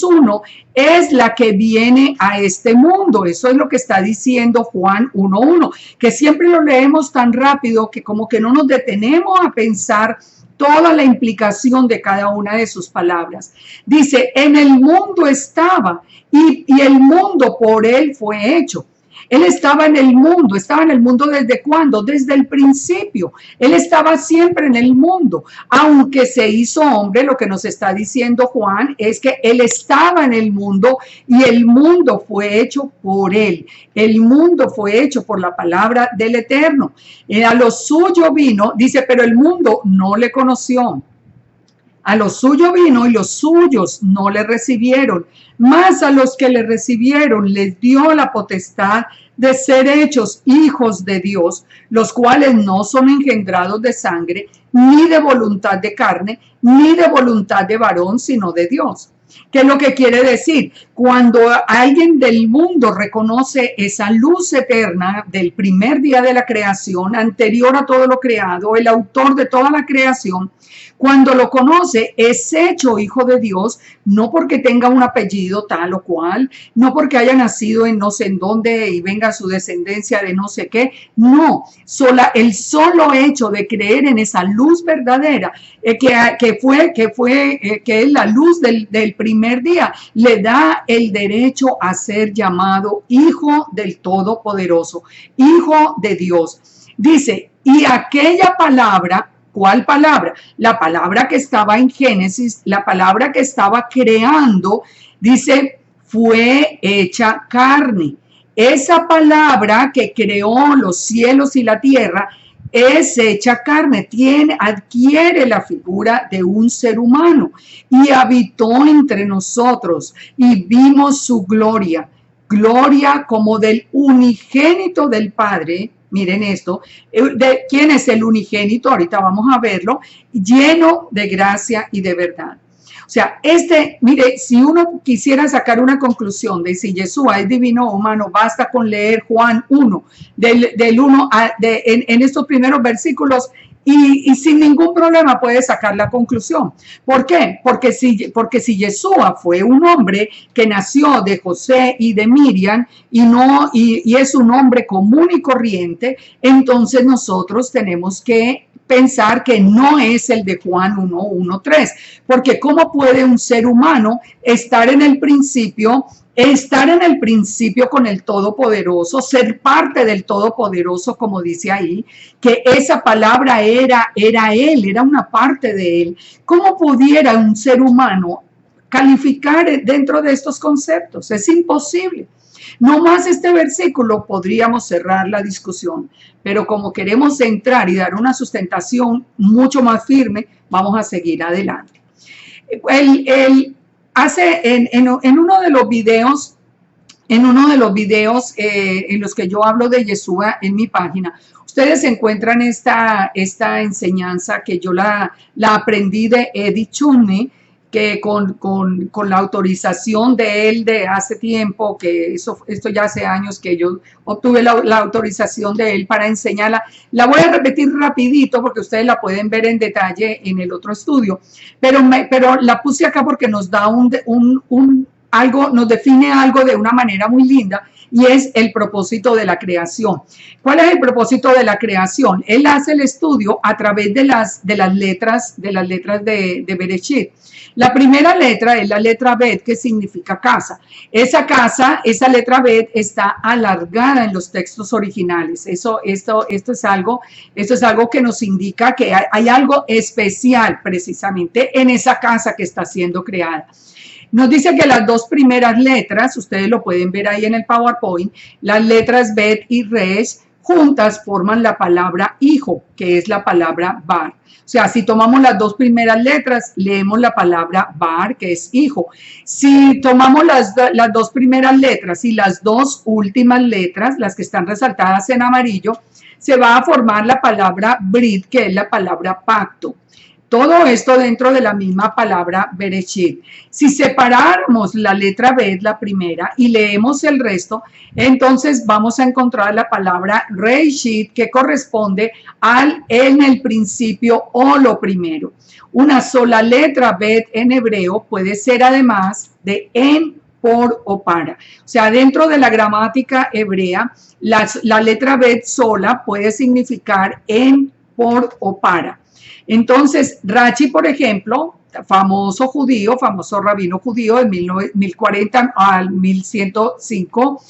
1 es la que viene a este mundo. Eso es lo que está diciendo Juan 1:1, que siempre lo leemos tan rápido que como que no nos detenemos a pensar toda la implicación de cada una de sus palabras. Dice, en el mundo estaba y el mundo por él fue hecho. Él estaba en el mundo ¿desde cuándo? Desde el principio. Él estaba siempre en el mundo. Aunque se hizo hombre, lo que nos está diciendo Juan es que él estaba en el mundo y el mundo fue hecho por él. El mundo fue hecho por la palabra del Eterno. A lo suyo vino, dice, pero el mundo no le conoció. A lo suyo vino y los suyos no le recibieron, mas a los que le recibieron les dio la potestad de ser hechos hijos de Dios, los cuales no son engendrados de sangre, ni de voluntad de carne, ni de voluntad de varón, sino de Dios. ¿Qué es lo que quiere decir? Cuando alguien del mundo reconoce esa luz eterna del primer día de la creación, anterior a todo lo creado, el autor de toda la creación, cuando lo conoce, es hecho hijo de Dios, no porque tenga un apellido tal o cual, no porque haya nacido en no sé en dónde y venga su descendencia de no sé qué, no, el solo hecho de creer en esa luz verdadera, que es la luz del primer día, le da el derecho a ser llamado hijo del Todopoderoso, hijo de Dios. Dice, y aquella palabra, ¿cuál palabra? La palabra que estaba en Génesis, la palabra que estaba creando, dice, fue hecha carne. Esa palabra que creó los cielos y la tierra es hecha carne, adquiere la figura de un ser humano y habitó entre nosotros y vimos su gloria como del unigénito del Padre. Miren esto, ¿quién es el unigénito? Ahorita vamos a verlo, lleno de gracia y de verdad. O sea, mire, si uno quisiera sacar una conclusión de si Yeshua es divino o humano, basta con leer Juan 1, del 1 en estos primeros versículos, y sin ningún problema puede sacar la conclusión. ¿Por qué? Porque si Yeshua fue un hombre que nació de José y de Miriam y es un hombre común y corriente, entonces nosotros tenemos que pensar que no es el de Juan 1:1-3, porque ¿cómo puede un ser humano estar en el principio con el Todopoderoso, ser parte del Todopoderoso, como dice ahí, que esa palabra era Él, era una parte de Él? ¿Cómo pudiera un ser humano calificar dentro de estos conceptos? Es imposible. No más este versículo podríamos cerrar la discusión, pero como queremos entrar y dar una sustentación mucho más firme, vamos a seguir adelante. En uno de los videos en los que yo hablo de Yeshua en mi página, ustedes encuentran esta enseñanza que yo la aprendí de Eddie Chumney, que con la autorización de él de hace tiempo, que esto ya hace años que yo obtuve la autorización de él para enseñarla. La voy a repetir rapidito porque ustedes la pueden ver en detalle en el otro estudio, pero la puse acá porque nos da nos define algo de una manera muy linda, y es el propósito de la creación. ¿Cuál es el propósito de la creación? Él hace el estudio a través de las letras de Bereshit. La primera letra es la letra Bet, que significa casa. Esa letra Bet está alargada en los textos originales. Esto es algo que nos indica que hay algo especial precisamente en esa casa que está siendo creada. Nos dice que las dos primeras letras, ustedes lo pueden ver ahí en el PowerPoint, las letras Bet y Resh juntas forman la palabra hijo, que es la palabra Bar. O sea, si tomamos las dos primeras letras, leemos la palabra Bar, que es hijo. Si tomamos las dos primeras letras y las dos últimas letras, las que están resaltadas en amarillo, se va a formar la palabra Brit, que es la palabra pacto. Todo esto dentro de la misma palabra Bereshit. Si separamos la letra Bet, la primera, y leemos el resto, entonces vamos a encontrar la palabra Reishit, que corresponde en el principio o lo primero. Una sola letra Bet en hebreo puede ser además de en, por o para. O sea, dentro de la gramática hebrea, la letra Bet sola puede significar en, por o para. Entonces, Rashi, por ejemplo, famoso rabino judío de 1040 al 1105,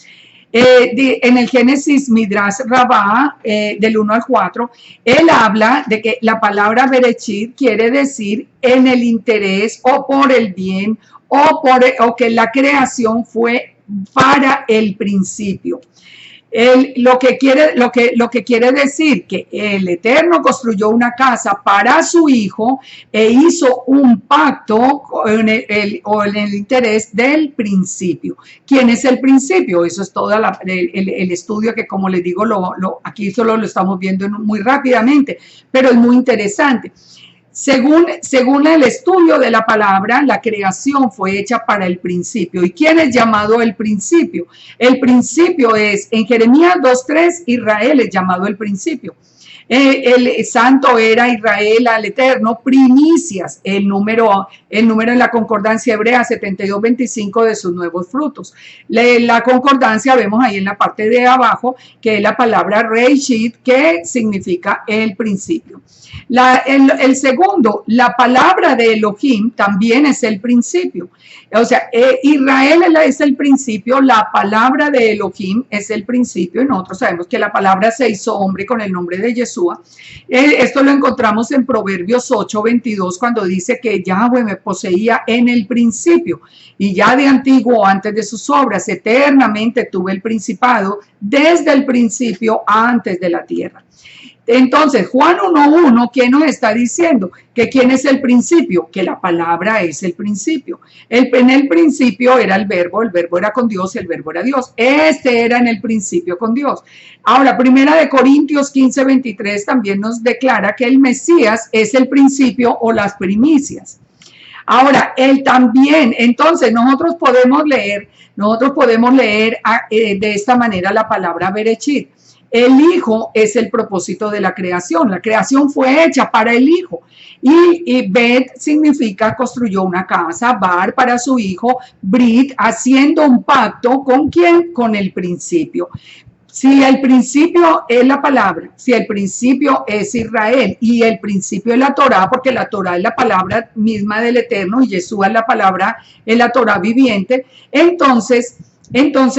en el Génesis Midrash Rabbah, del 1 al 4, él habla de que la palabra Bereshit quiere decir en el interés o por el bien o que la creación fue para el principio. Lo que quiere decir que el Eterno construyó una casa para su hijo e hizo un pacto en el interés del principio. ¿Quién es el principio? Eso es todo el estudio que, como les digo, aquí solo lo estamos viendo muy rápidamente, pero es muy interesante. Según el estudio de la palabra, la creación fue hecha para el principio. ¿Y quién es llamado el principio? El principio es, en Jeremías 2:3, Israel es llamado el principio. El santo era Israel al Eterno, primicias, el número en la concordancia hebrea 72:25 de sus nuevos frutos. La concordancia vemos ahí en la parte de abajo que es la palabra Reishit, que significa el principio. El segundo, la palabra de Elohim también es el principio. O sea, Israel es el principio, la palabra de Elohim es el principio, y nosotros sabemos que la palabra se hizo hombre con el nombre de Yeshua. Esto lo encontramos en Proverbios 8:22, cuando dice que Yahweh me poseía en el principio, y ya de antiguo, antes de sus obras, eternamente tuve el principado, desde el principio, antes de la tierra. Entonces, Juan 1:1, ¿qué nos está diciendo? Que ¿quién es el principio? Que la palabra es el principio. En el principio era el verbo era con Dios y el verbo era Dios. Este era en el principio con Dios. Ahora, 1 Corintios 15:23 también nos declara que el Mesías es el principio o las primicias. Ahora, él también, entonces nosotros podemos leer de esta manera la palabra Berechit. El Hijo es el propósito de la creación fue hecha para el Hijo. Y Bet significa construyó una casa, Bar para su hijo, Brit haciendo un pacto, ¿con quién? Con el principio. Si el principio es la palabra, si el principio es Israel y el principio es la Torá, porque la Torá es la palabra misma del Eterno y Yeshua es la palabra, es la Torá viviente, entonces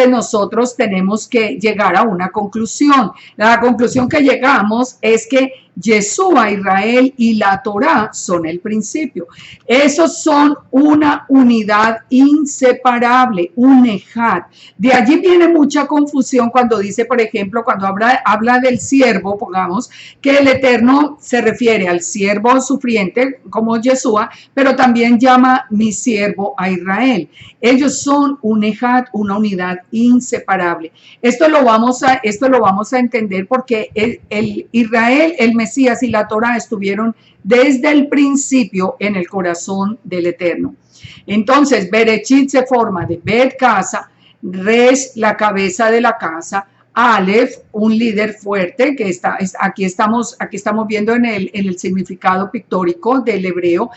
nosotros tenemos que llegar a una conclusión. La conclusión que llegamos es que Yeshua, Israel y la Torá son el principio. Esos son una unidad inseparable, un ejad. De allí viene mucha confusión cuando dice, por ejemplo, cuando habla del siervo, pongamos, que el Eterno se refiere al siervo sufriente como Yeshua, pero también llama mi siervo a Israel. Ellos son un ejad, una unidad inseparable. Esto lo vamos a entender porque el Israel, el Mesías y la Torá estuvieron desde el principio en el corazón del Eterno. Entonces, Berechit se forma de Bet casa, Resh, la cabeza de la casa, Aleph, un líder fuerte, que aquí estamos viendo en el significado pictórico del hebreo,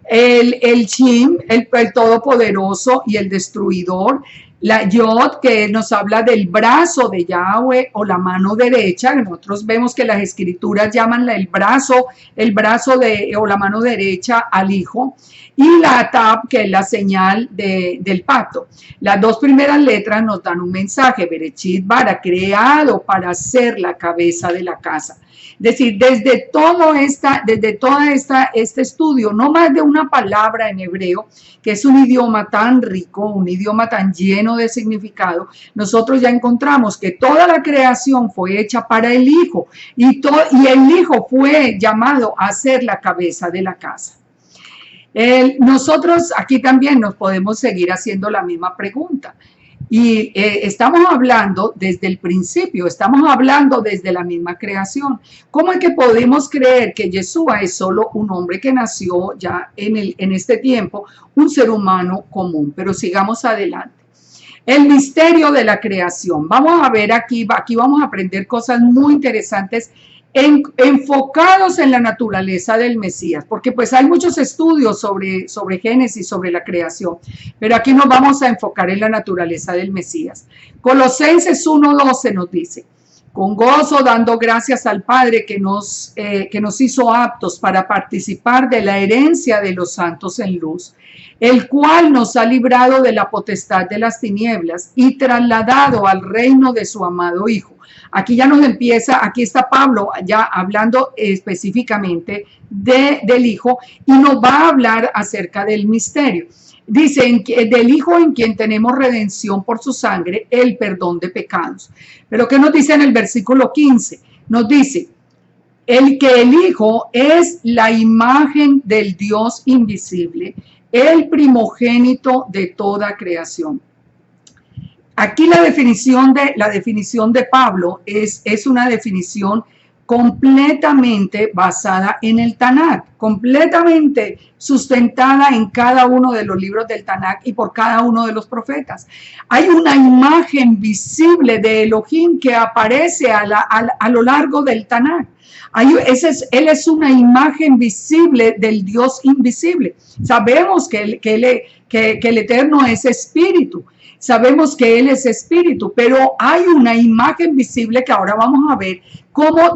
el Shin, el todopoderoso y el destruidor, la Yod, que nos habla del brazo de Yahweh o la mano derecha. Nosotros vemos que las escrituras llaman el brazo o la mano derecha al Hijo. Y la Tab, que es la señal del pacto. Las dos primeras letras nos dan un mensaje. Berechit Bara, creado para ser la cabeza de la casa. Es decir, desde todo este estudio, no más de una palabra en hebreo, que es un idioma tan rico, un idioma tan lleno de significado, nosotros ya encontramos que toda la creación fue hecha para el Hijo y el Hijo fue llamado a ser la cabeza de la casa. Nosotros aquí también nos podemos seguir haciendo la misma pregunta. Y estamos hablando desde el principio, estamos hablando desde la misma creación. ¿Cómo es que podemos creer que Yeshua es solo un hombre que nació ya en este tiempo, un ser humano común? Pero sigamos adelante. El misterio de la creación. Vamos a ver aquí vamos a aprender cosas muy interesantes enfocados en la naturaleza del Mesías, porque pues hay muchos estudios sobre Génesis, sobre la creación, pero aquí nos vamos a enfocar en la naturaleza del Mesías. Colosenses 1:12 nos dice, con gozo dando gracias al Padre que nos hizo aptos para participar de la herencia de los santos en luz, el cual nos ha librado de la potestad de las tinieblas y trasladado al reino de su amado Hijo. Aquí aquí está Pablo ya hablando específicamente del Hijo y nos va a hablar acerca del misterio. Dice, del Hijo en quien tenemos redención por su sangre, el perdón de pecados. Pero ¿qué nos dice en el versículo 15? Nos dice, el Hijo es la imagen del Dios invisible, el primogénito de toda creación. Aquí la definición de Pablo es una definición completamente basada en el Tanakh, completamente sustentada en cada uno de los libros del Tanakh y por cada uno de los profetas. Hay una imagen visible de Elohim que aparece a lo largo del Tanakh. Él es una imagen visible del Dios invisible. Sabemos que el Eterno es espíritu. Sabemos que Él es espíritu, pero hay una imagen visible que ahora vamos a ver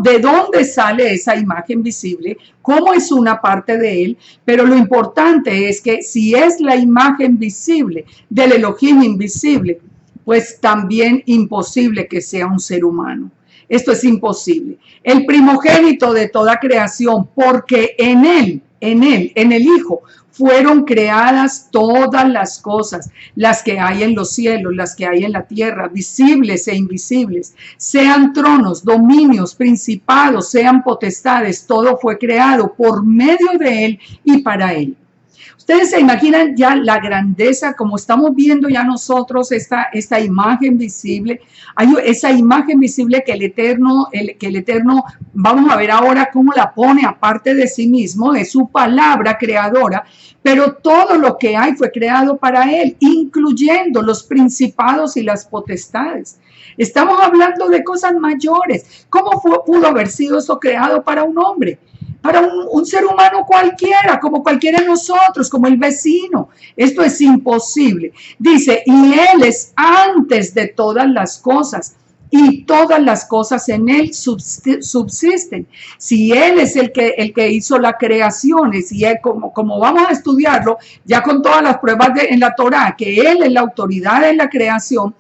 de dónde sale esa imagen visible, cómo es una parte de Él, pero lo importante es que si es la imagen visible del Elohim invisible, pues también imposible que sea un ser humano. Esto es imposible. El primogénito de toda creación, porque en el Hijo, fueron creadas todas las cosas, las que hay en los cielos, las que hay en la tierra, visibles e invisibles, sean tronos, dominios, principados, sean potestades, todo fue creado por medio de Él y para Él. O Ustedes se imaginan ya la grandeza, como estamos viendo ya nosotros esta imagen visible, hay esa imagen visible que el Eterno, vamos a ver ahora cómo la pone aparte de sí mismo, de su palabra creadora, pero todo lo que hay fue creado para Él, incluyendo los principados y las potestades. Estamos hablando de cosas mayores. ¿Cómo pudo haber sido eso creado para un hombre? Para un ser humano cualquiera, como cualquiera de nosotros, como el vecino. Esto es imposible. Dice, y Él es antes de todas las cosas, y todas las cosas en Él subsisten. Si Él es el que hizo la creación, y él, como vamos a estudiarlo, ya con todas las pruebas en la Torá, que Él es la autoridad en la creación,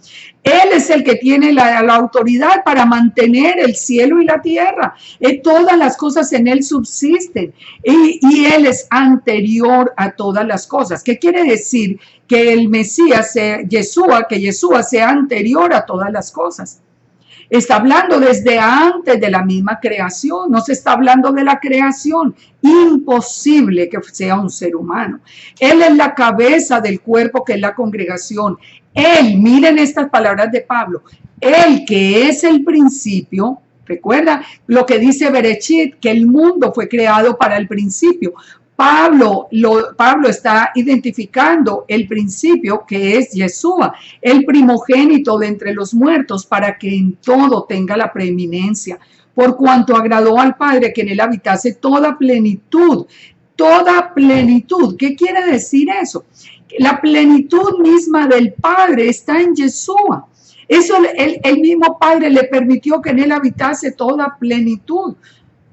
Él es el que tiene la autoridad para mantener el cielo y la tierra. Todas las cosas en Él subsisten y Él es anterior a todas las cosas. ¿Qué quiere decir? Que el Mesías, Yeshua sea anterior a todas las cosas. Está hablando desde antes de la misma creación, no se está hablando de la creación. Imposible que sea un ser humano. Él es la cabeza del cuerpo que es la congregación. Él, miren estas palabras de Pablo, Él que es el principio. Recuerda lo que dice Bereshit, que el mundo fue creado para el principio. Pablo está identificando el principio que es Yeshua, el primogénito de entre los muertos, para que en todo tenga la preeminencia, por cuanto agradó al Padre que en él habitase toda plenitud. Toda plenitud. ¿Qué quiere decir eso? La plenitud misma del Padre está en Yeshua. Eso el mismo Padre le permitió que en él habitase toda plenitud.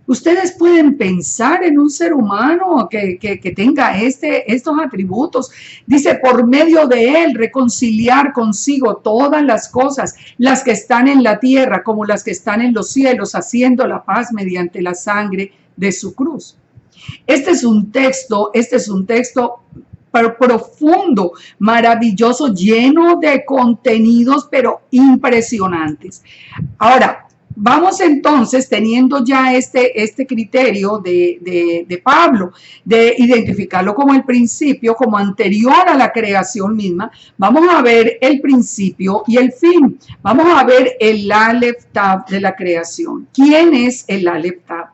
Ustedes pueden pensar en un ser humano que tenga estos atributos. Dice, por medio de él reconciliar consigo todas las cosas, las que están en la tierra como las que están en los cielos, haciendo la paz mediante la sangre de su cruz. Este es un texto profundo, maravilloso, lleno de contenidos, pero impresionantes. Ahora, vamos entonces, teniendo ya este criterio de Pablo, de identificarlo como el principio, como anterior a la creación misma, vamos a ver el principio y el fin. Vamos a ver el Aleph Tav de la creación. ¿Quién es el Aleph Tav?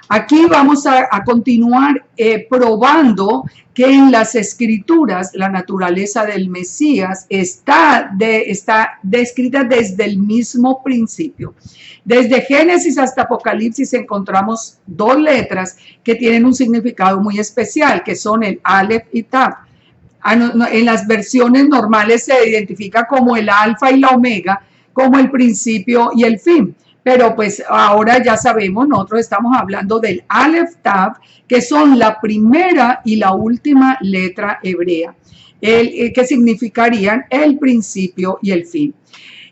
Aquí vamos a continuar probando que en las escrituras la naturaleza del Mesías está descrita desde el mismo principio. Desde Génesis hasta Apocalipsis encontramos dos letras que tienen un significado muy especial, que son el Aleph y Tav. En las versiones normales se identifica como el alfa y la omega, como el principio y el fin. Pero pues ahora ya sabemos, nosotros estamos hablando del Aleph Tav, que son la primera y la última letra hebrea, que significarían el principio y el fin.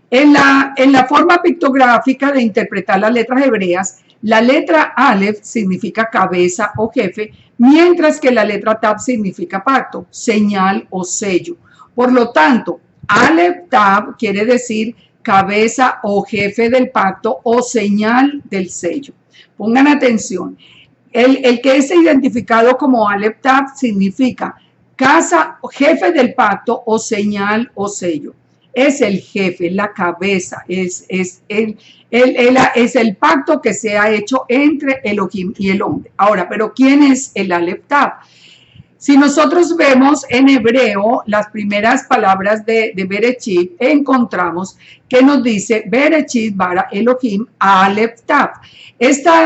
En la forma pictográfica de interpretar las letras hebreas, la letra Aleph significa cabeza o jefe, mientras que la letra Tav significa pacto, señal o sello. Por lo tanto, Aleph Tav quiere decir cabeza o jefe del pacto o señal del sello. Pongan atención. El que es identificado como Aleph Tav significa casa, jefe del pacto o señal o sello. Es el jefe, la cabeza, es el pacto que se ha hecho entre Elohim y el hombre. Ahora, ¿pero quién es el Aleph Tav? Si nosotros vemos en hebreo las primeras palabras de Bereshit, encontramos que nos dice Bereshit bara Elohim Aleph Tav. Eso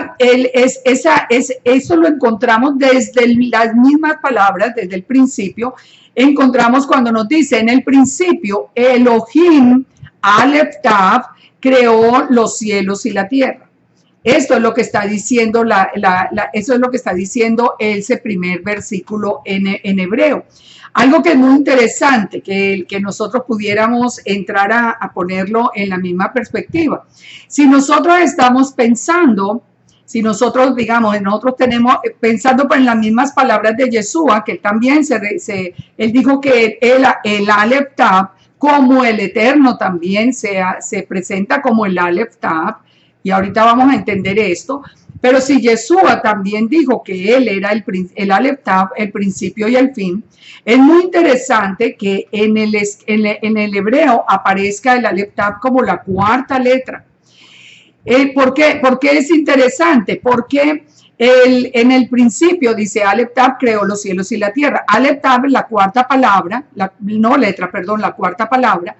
lo encontramos desde las mismas palabras, desde el principio. Encontramos cuando nos dice en el principio Elohim Aleph Tav creó los cielos y la tierra. Esto es lo que está diciendo eso es lo que está diciendo ese primer versículo en hebreo. Algo que es muy interesante, que nosotros pudiéramos entrar a ponerlo en la misma perspectiva. Si nosotros estamos pensando, si nosotros, digamos, nosotros tenemos, pensando en las mismas palabras de Yeshua, que también él dijo que el Aleph Tav, como el Eterno también se presenta como el Aleph Tav, y ahorita vamos a entender esto. Pero si Yeshua también dijo que él era el Aleph Tav, el principio y el fin, es muy interesante que en el hebreo aparezca el Aleph Tav como la cuarta letra. ¿Por qué es interesante? Porque en el principio dice Aleph Tav creó los cielos y la tierra. Aleph Tav es la cuarta palabra, la cuarta palabra.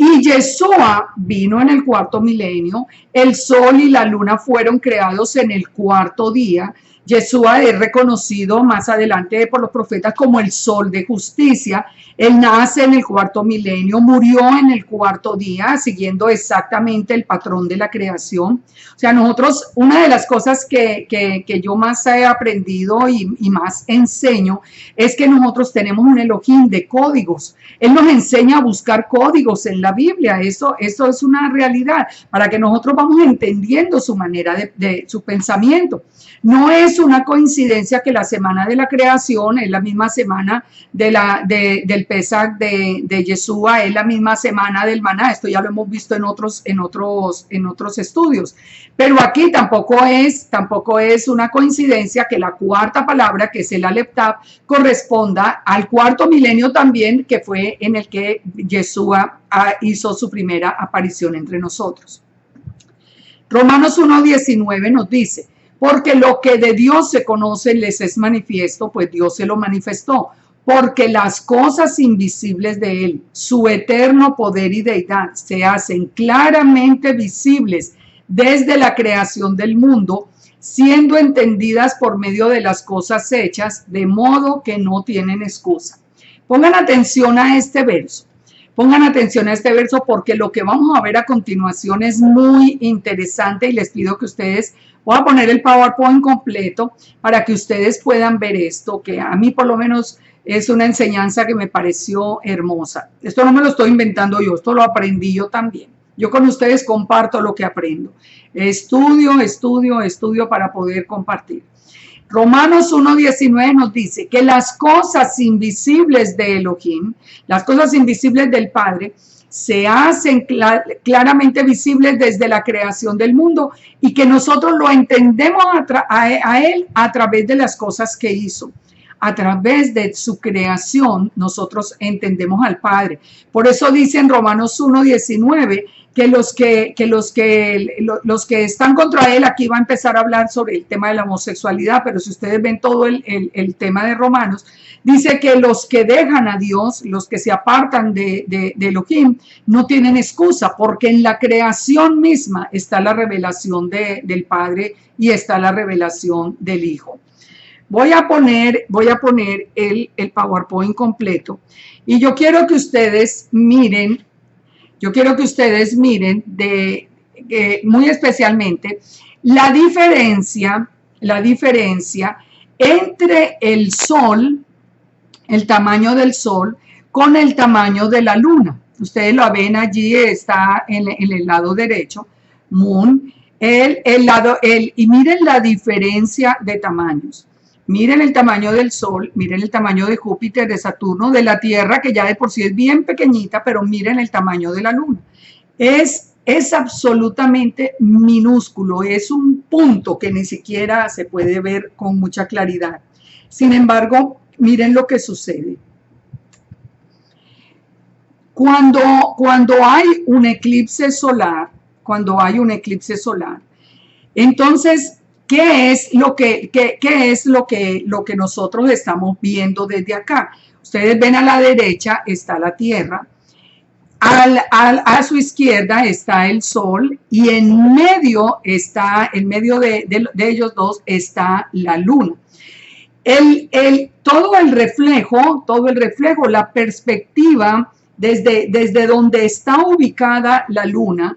Y Yeshua vino en el cuarto milenio, el sol y la luna fueron creados en el cuarto día. Yeshua es reconocido más adelante por los profetas como el sol de justicia. Él nace en el cuarto milenio, murió en el cuarto día, siguiendo exactamente el patrón de la creación. O sea, nosotros, una de las cosas que yo más he aprendido y más enseño es que nosotros tenemos un Elohim de códigos. Él nos enseña a buscar códigos en la Biblia. Eso es una realidad para que nosotros vamos entendiendo su manera de su pensamiento. No es una coincidencia que la semana de la creación es la misma semana del Pesach de Yeshua, es la misma semana del maná. Esto ya lo hemos visto en otros estudios. Pero aquí tampoco es una coincidencia que la cuarta palabra, que es el Aleph Tav, corresponda al cuarto milenio también, que fue en el que Yeshua hizo su primera aparición entre nosotros. Romanos 1:19 nos dice: porque lo que de Dios se conoce les es manifiesto, pues Dios se lo manifestó. Porque las cosas invisibles de Él, su eterno poder y deidad, se hacen claramente visibles desde la creación del mundo, siendo entendidas por medio de las cosas hechas, de modo que no tienen excusa. Pongan atención a este verso. Pongan atención a este verso porque lo que vamos a ver a continuación es muy interesante y les pido que ustedes, voy a poner el PowerPoint completo para que ustedes puedan ver esto, que a mí por lo menos es una enseñanza que me pareció hermosa. Esto no me lo estoy inventando yo, esto lo aprendí yo también. Yo con ustedes comparto lo que aprendo. Estudio para poder compartir. Romanos 1:19 nos dice que las cosas invisibles de Elohim, las cosas invisibles del Padre, se hacen claramente visibles desde la creación del mundo y que nosotros lo entendemos a Él a través de las cosas que hizo. A través de su creación nosotros entendemos al Padre. Por eso dice en Romanos 1:19 que los que están contra él, aquí va a empezar a hablar sobre el tema de la homosexualidad, pero si ustedes ven todo el tema de Romanos, dice que los que dejan a Dios, los que se apartan de Elohim, no tienen excusa, porque en la creación misma está la revelación del Padre y está la revelación del Hijo. Voy a poner el PowerPoint completo y yo quiero que ustedes miren muy especialmente la diferencia entre el sol, el tamaño del sol, con el tamaño de la luna. Ustedes lo ven allí, está en el lado derecho, Moon, y miren la diferencia de tamaños. Miren el tamaño del Sol, miren el tamaño de Júpiter, de Saturno, de la Tierra, que ya de por sí es bien pequeñita, pero miren el tamaño de la Luna. Es absolutamente minúsculo, es un punto que ni siquiera se puede ver con mucha claridad. Sin embargo, miren lo que sucede. Cuando hay un eclipse solar, entonces, ¿qué es lo que nosotros estamos viendo desde acá? Ustedes ven a la derecha está la Tierra, a su izquierda está el Sol y en medio de ellos dos está la Luna. Todo el reflejo, la perspectiva desde donde está ubicada la Luna.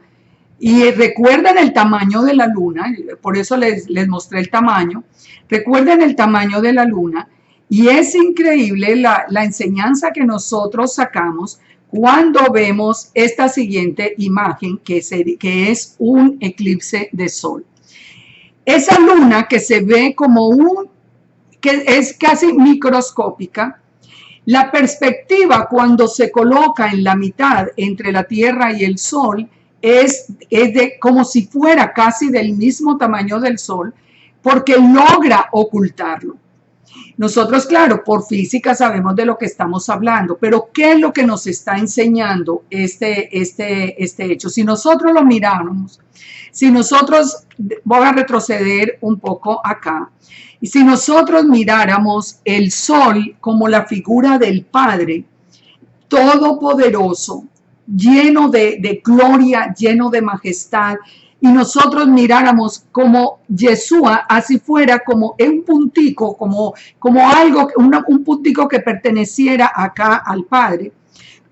Y recuerden el tamaño de la luna, por eso les mostré el tamaño. Recuerden el tamaño de la luna y es increíble la enseñanza que nosotros sacamos cuando vemos esta siguiente imagen que es un eclipse de sol. Esa luna que se ve que es casi microscópica, la perspectiva cuando se coloca en la mitad entre la Tierra y el Sol es como si fuera casi del mismo tamaño del Sol, porque logra ocultarlo. Nosotros, claro, por física sabemos de lo que estamos hablando, pero ¿qué es lo que nos está enseñando este hecho? Si nosotros lo miráramos, si nosotros, voy a retroceder un poco acá, y si nosotros miráramos el sol como la figura del Padre, todopoderoso, lleno de gloria, lleno de majestad, y nosotros miráramos como Yeshua, así fuera como un puntico, como algo, un puntico que perteneciera acá al Padre.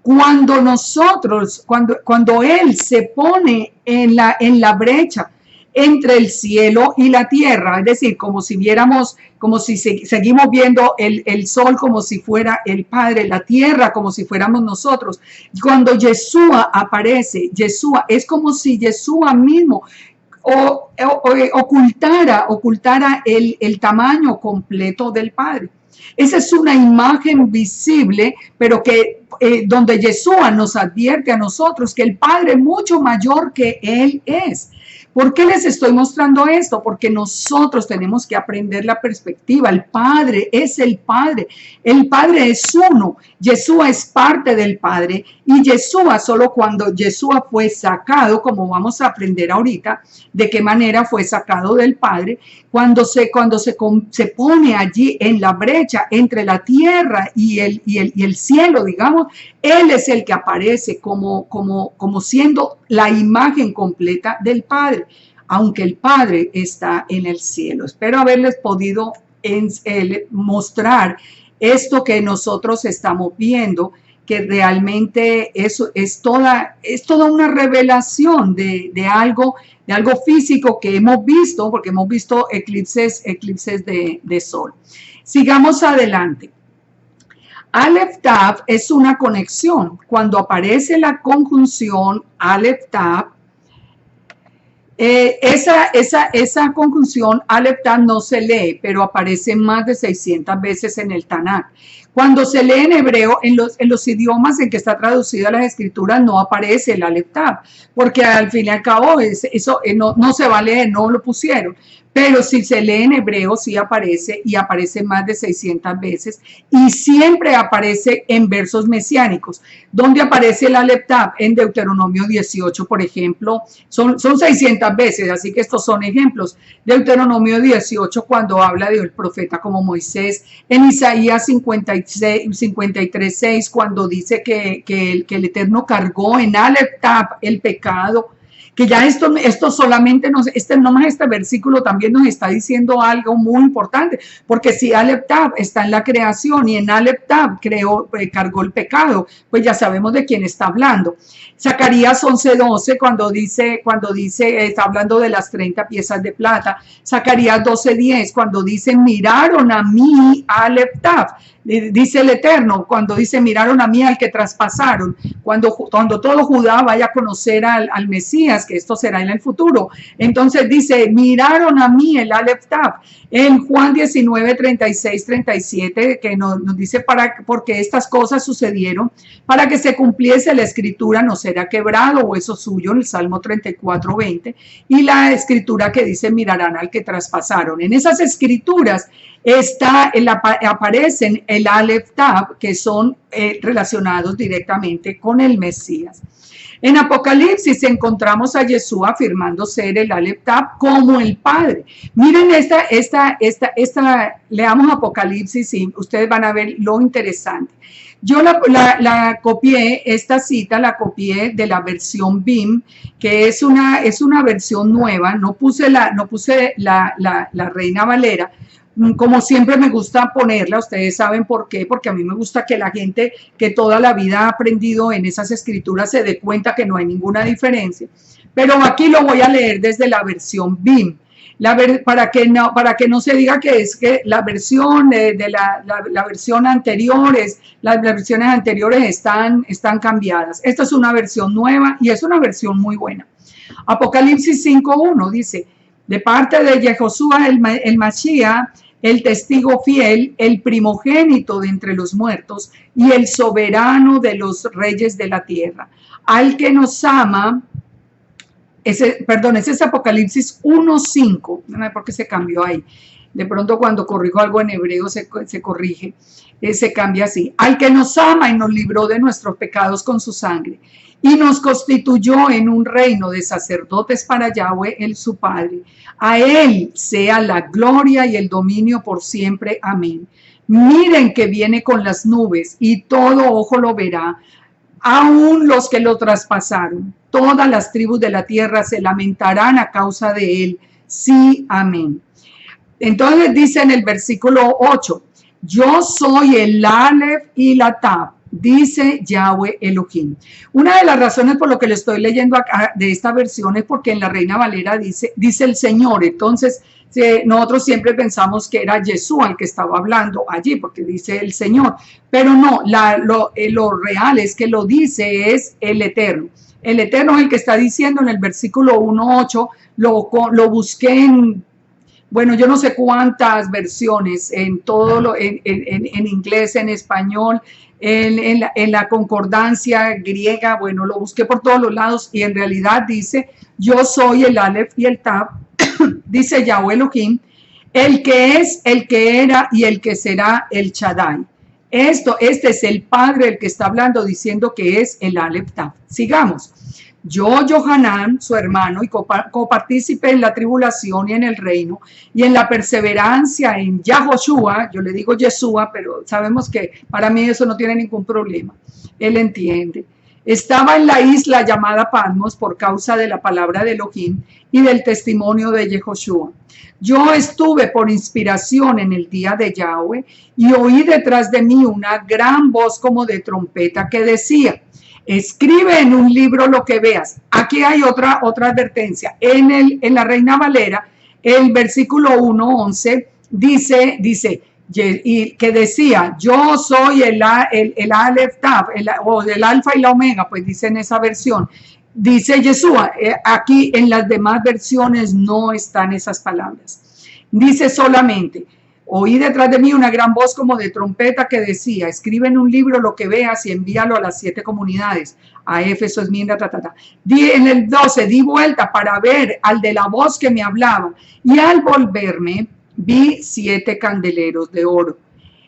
Cuando nosotros, cuando Él se pone en la brecha entre el cielo y la tierra, es decir, como si viéramos, como si seguimos viendo el sol como si fuera el Padre, la tierra como si fuéramos nosotros. Cuando Yeshua aparece, Yeshua es como si Yeshua mismo ocultara el tamaño completo del Padre. Esa es una imagen visible, pero que donde Yeshua nos advierte a nosotros que el Padre es mucho mayor que Él es. ¿Por qué les estoy mostrando esto? Porque nosotros tenemos que aprender la perspectiva. El Padre es el Padre. El Padre es uno. Yeshua es parte del Padre. Y Yeshua, solo cuando Yeshua fue sacado, como vamos a aprender ahorita, de qué manera fue sacado del Padre, cuando se pone allí en la brecha entre la tierra y el cielo, digamos, Él es el que aparece como siendo la imagen completa del Padre, aunque el Padre está en el cielo. Espero haberles podido mostrar esto que nosotros estamos viendo, que realmente eso es toda una revelación de algo físico que hemos visto, porque hemos visto eclipses de sol. Sigamos adelante. Aleph Tav es una conexión. Cuando aparece la conjunción Aleph Tav, esa conjunción Aleph Tav no se lee, pero aparece más de 600 veces en el Tanakh. Cuando se lee en hebreo, en los idiomas en que está traducida las escrituras, no aparece el Aleph Tav, porque al fin y al cabo eso no se va a leer, no lo pusieron. Pero si se lee en hebreo, sí aparece, y aparece más de 600 veces, y siempre aparece en versos mesiánicos. ¿Dónde aparece el Aleph Tav? En Deuteronomio 18, por ejemplo, son 600 veces, así que estos son ejemplos. Deuteronomio 18, cuando habla del profeta como Moisés. En Isaías 53:6, cuando dice que el Eterno cargó en Aleph Tav el pecado. Que ya esto solamente este versículo también nos está diciendo algo muy importante, porque si Aleph Tav está en la creación y en Aleph Tav cargó el pecado, pues ya sabemos de quién está hablando. Zacarías 11:12, cuando dice, está hablando de las 30 piezas de plata. Zacarías 12:10, cuando dice, miraron a mí, Aleph Tav. Dice el Eterno, cuando dice, miraron a mí al que traspasaron, cuando todo Judá vaya a conocer al Mesías, que esto será en el futuro. Entonces dice, miraron a mí, el Aleph Tav. En Juan 19:36-37, que nos dice, porque estas cosas sucedieron, para que se cumpliese la escritura, no será quebrado hueso suyo, en el Salmo 34:20, y la escritura que dice, mirarán al que traspasaron. En esas escrituras aparecen el Aleph Tav, que son relacionados directamente con el Mesías. En Apocalipsis encontramos a Yeshua afirmando ser el Aleph Tav como el Padre. Miren leamos Apocalipsis y ustedes van a ver lo interesante. Yo la copié, esta cita la copié de la versión BIM, que es una versión nueva. No puse la Reina Valera. Como siempre me gusta ponerla, ustedes saben por qué, porque a mí me gusta que la gente que toda la vida ha aprendido en esas escrituras se dé cuenta que no hay ninguna diferencia. Pero aquí lo voy a leer desde la versión BIM, para que no se diga que es que la versión la versión anteriores, las versiones anteriores están cambiadas. Esta es una versión nueva y es una versión muy buena. Apocalipsis 5:1 dice, de parte de Yehoshua el Mashiach, el testigo fiel, el primogénito de entre los muertos y el soberano de los reyes de la tierra, al que nos ama ese es Apocalipsis 1:5, no sé por qué se cambió ahí. De pronto cuando corrijo algo en hebreo se corrige, se cambia así. Al que nos ama y nos libró de nuestros pecados con su sangre y nos constituyó en un reino de sacerdotes para Yahweh, el su Padre. A él sea la gloria y el dominio por siempre. Amén. Miren que viene con las nubes y todo ojo lo verá, aún los que lo traspasaron. Todas las tribus de la tierra se lamentarán a causa de él. Sí, amén. Entonces dice en el versículo 8, yo soy el Aleph y la Tab, dice Yahweh Elohim. Una de las razones por lo que le estoy leyendo acá de esta versión es porque en la Reina Valera dice el Señor. Entonces nosotros siempre pensamos que era Yeshua el que estaba hablando allí, porque dice el Señor, pero no, lo real es que lo dice es el Eterno. El Eterno es el que está diciendo en el versículo 1:8, lo busqué en, bueno, yo no sé cuántas versiones, en todo en inglés, en español, en la concordancia griega, bueno, lo busqué por todos los lados y en realidad dice, yo soy el Aleph y el Tab, dice Yahweh Elohim, el que es, el que era y el que será el Shaddai. Este es el Padre el que está hablando, diciendo que es el Aleph Tab. Sigamos. Yo, Johanán, su hermano, y copartícipe en la tribulación y en el reino, y en la perseverancia en Yahoshua, yo le digo Yeshua, pero sabemos que para mí eso no tiene ningún problema, él entiende. Estaba en la isla llamada Patmos por causa de la palabra de Elohim y del testimonio de Yehoshua. Yo estuve por inspiración en el día de Yahweh y oí detrás de mí una gran voz como de trompeta que decía, escribe en un libro lo que veas. Aquí hay otra advertencia. En la Reina Valera, el versículo 1:11 dice, y que decía, yo soy el Aleph Tav, o el Alfa y la Omega, pues dice en esa versión. Dice Yeshua, aquí en las demás versiones no están esas palabras. Dice solamente, oí detrás de mí una gran voz como de trompeta que decía, escribe en un libro lo que veas y envíalo a las 7 comunidades, a Éfeso, Esmirna, En el 12, di vuelta para ver al de la voz que me hablaba, y al volverme vi 7 candeleros de oro.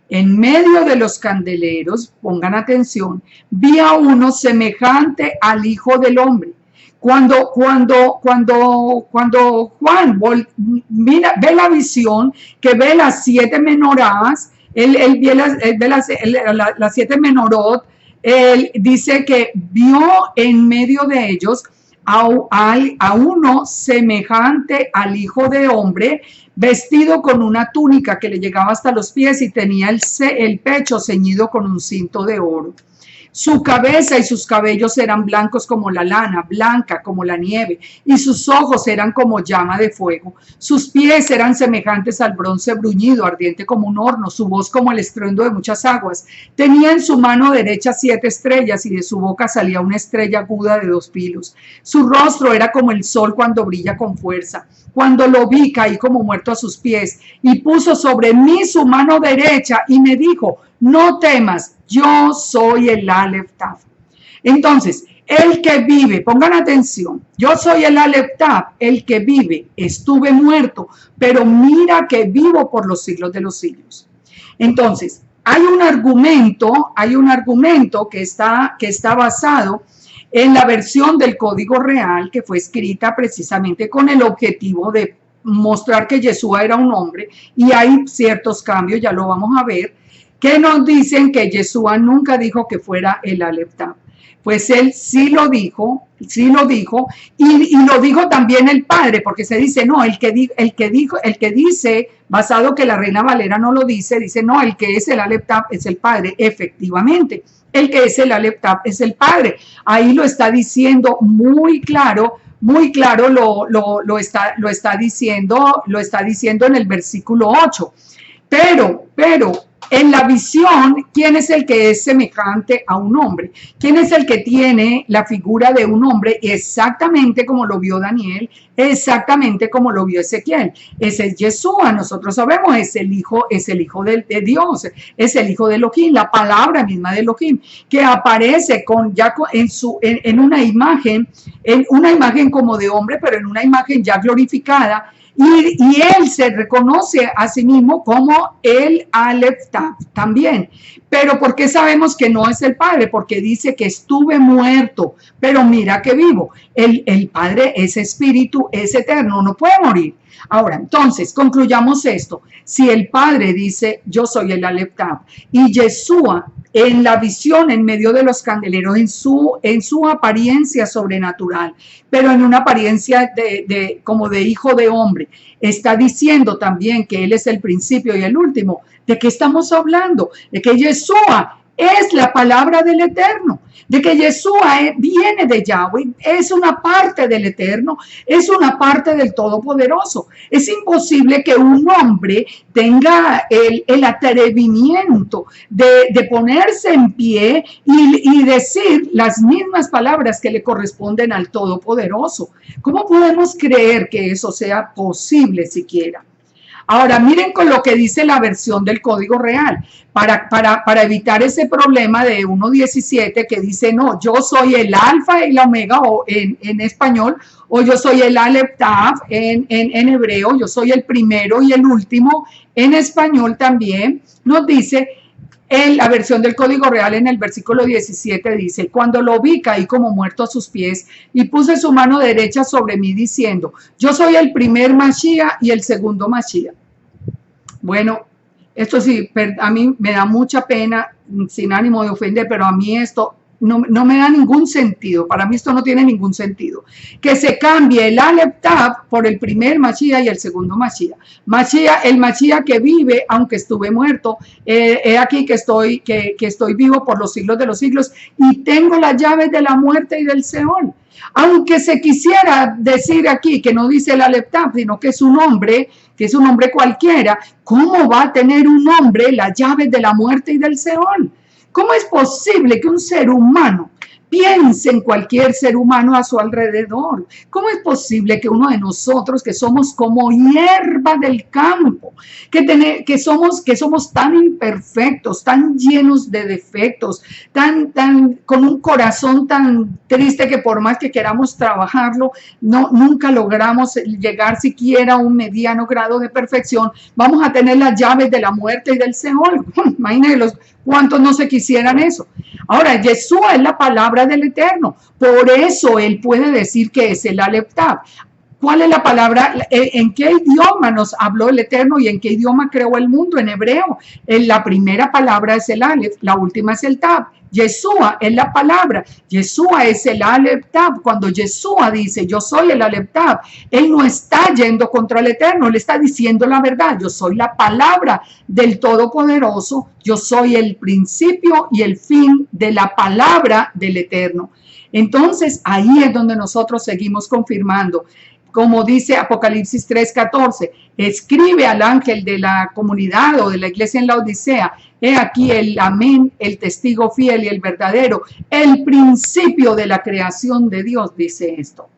En medio de los candeleros, pongan atención, vi a uno semejante al Hijo del Hombre. Cuando Juan ve la visión, que ve las 7 menorás, él ve las 7 menorot, él dice que vio en medio de ellos a uno semejante al Hijo de Hombre, vestido con una túnica que le llegaba hasta los pies y tenía el pecho ceñido con un cinto de oro. Su cabeza y sus cabellos eran blancos como la lana, blanca como la nieve, y sus ojos eran como llama de fuego. Sus pies eran semejantes al bronce bruñido, ardiente como un horno, su voz como el estruendo de muchas aguas. Tenía en su mano derecha 7 estrellas, y de su boca salía una estrella aguda de 2 filos. Su rostro era como el sol cuando brilla con fuerza. Cuando lo vi, caí como muerto a sus pies, y puso sobre mí su mano derecha, y me dijo, no temas, yo soy el Aleph Tav. Entonces, el que vive, pongan atención, yo soy el Aleph Tav, el que vive, estuve muerto, pero mira que vivo por los siglos de los siglos. Entonces, hay un argumento que está basado en la versión del Código Real que fue escrita precisamente con el objetivo de mostrar que Yeshua era un hombre, y hay ciertos cambios, ya lo vamos a ver, que nos dicen que Yeshua nunca dijo que fuera el Aleph Tav. Pues él sí lo dijo, y lo dijo también el Padre, porque se dice, no, el que dice, basado que la Reina Valera no lo dice no, el que es el Aleph Tav es el Padre. Efectivamente, el que es el Aleph Tav es el Padre. Ahí lo está diciendo muy claro lo está diciendo en el versículo 8. Pero En la visión, ¿quién es el que es semejante a un hombre? ¿Quién es el que tiene la figura de un hombre exactamente como lo vio Daniel, exactamente como lo vio Ezequiel? Ese es Yeshua, nosotros sabemos, es el hijo de Dios, es el hijo de Elohim, la palabra misma de Elohim, que aparece en una imagen como de hombre, pero en una imagen ya glorificada. Y él se reconoce a sí mismo como el Aleph Tav también. Pero ¿por qué sabemos que no es el Padre? Porque dice que estuve muerto, pero mira que vivo. El Padre es espíritu, es eterno, no puede morir. Ahora, entonces, concluyamos esto. Si el Padre dice, yo soy el Aleph Tav, y Yeshua en la visión en medio de los candeleros, en su apariencia sobrenatural, pero en una apariencia como de hijo de hombre, está diciendo también que Él es el principio y el último. ¿De qué estamos hablando? De que Yeshua es la palabra del Eterno, de que Yeshua viene de Yahweh, es una parte del Eterno, es una parte del Todopoderoso. Es imposible que un hombre tenga el atrevimiento de ponerse en pie y decir las mismas palabras que le corresponden al Todopoderoso. ¿Cómo podemos creer que eso sea posible siquiera? Ahora, miren con lo que dice la versión del Código Real, para evitar ese problema de 1.17 que dice, no, yo soy el alfa y la omega o en español, o yo soy el Aleph Tav en hebreo, yo soy el primero y el último en español también. Nos dice, la versión del Código Real en el versículo 17 dice, cuando lo vi caí como muerto a sus pies y puse su mano derecha sobre mí diciendo, yo soy el primer Mashiach y el segundo Mashiach. Bueno, esto sí, a mí me da mucha pena, sin ánimo de ofender, pero a mí esto no me da ningún sentido. Para mí esto no tiene ningún sentido. Que se cambie el Aleph Tav por el primer Mashiach y el segundo Mashiach. El Mashiach que vive, aunque estuve muerto, he aquí que estoy vivo por los siglos de los siglos y tengo las llaves de la muerte y del Seol. Aunque se quisiera decir aquí que no dice el Aleph Tav, sino que es un hombre cualquiera, ¿cómo va a tener un hombre las llaves de la muerte y del Seol? ¿Cómo es posible que un ser humano piense en cualquier ser humano a su alrededor? ¿Cómo es posible que uno de nosotros, que somos como hierba del campo, que somos tan imperfectos, tan llenos de defectos, con un corazón tan triste que por más que queramos trabajarlo, nunca logramos llegar siquiera a un mediano grado de perfección, vamos a tener las llaves de la muerte y del Seol? Imagínense cuántos no se quisieran eso. Ahora, Yeshua es la palabra del Eterno, por eso él puede decir que es el Aleph Tav. ¿Cuál es la palabra? ¿En qué idioma nos habló el Eterno y en qué idioma creó el mundo? En hebreo. La primera palabra es el Aleph, la última es el Tav. Yeshua es la palabra, Yeshua es el Aleph Tav. Cuando Yeshua dice yo soy el Aleph Tav, él no está yendo contra el Eterno, él está diciendo la verdad. Yo soy la palabra del Todopoderoso, yo soy el principio y el fin de la palabra del Eterno. Entonces ahí es donde nosotros seguimos confirmando. Como dice Apocalipsis 3:14, escribe al ángel de la comunidad o de la iglesia en la Odisea, he aquí el amén, el testigo fiel y el verdadero, el principio de la creación de Dios, dice esto.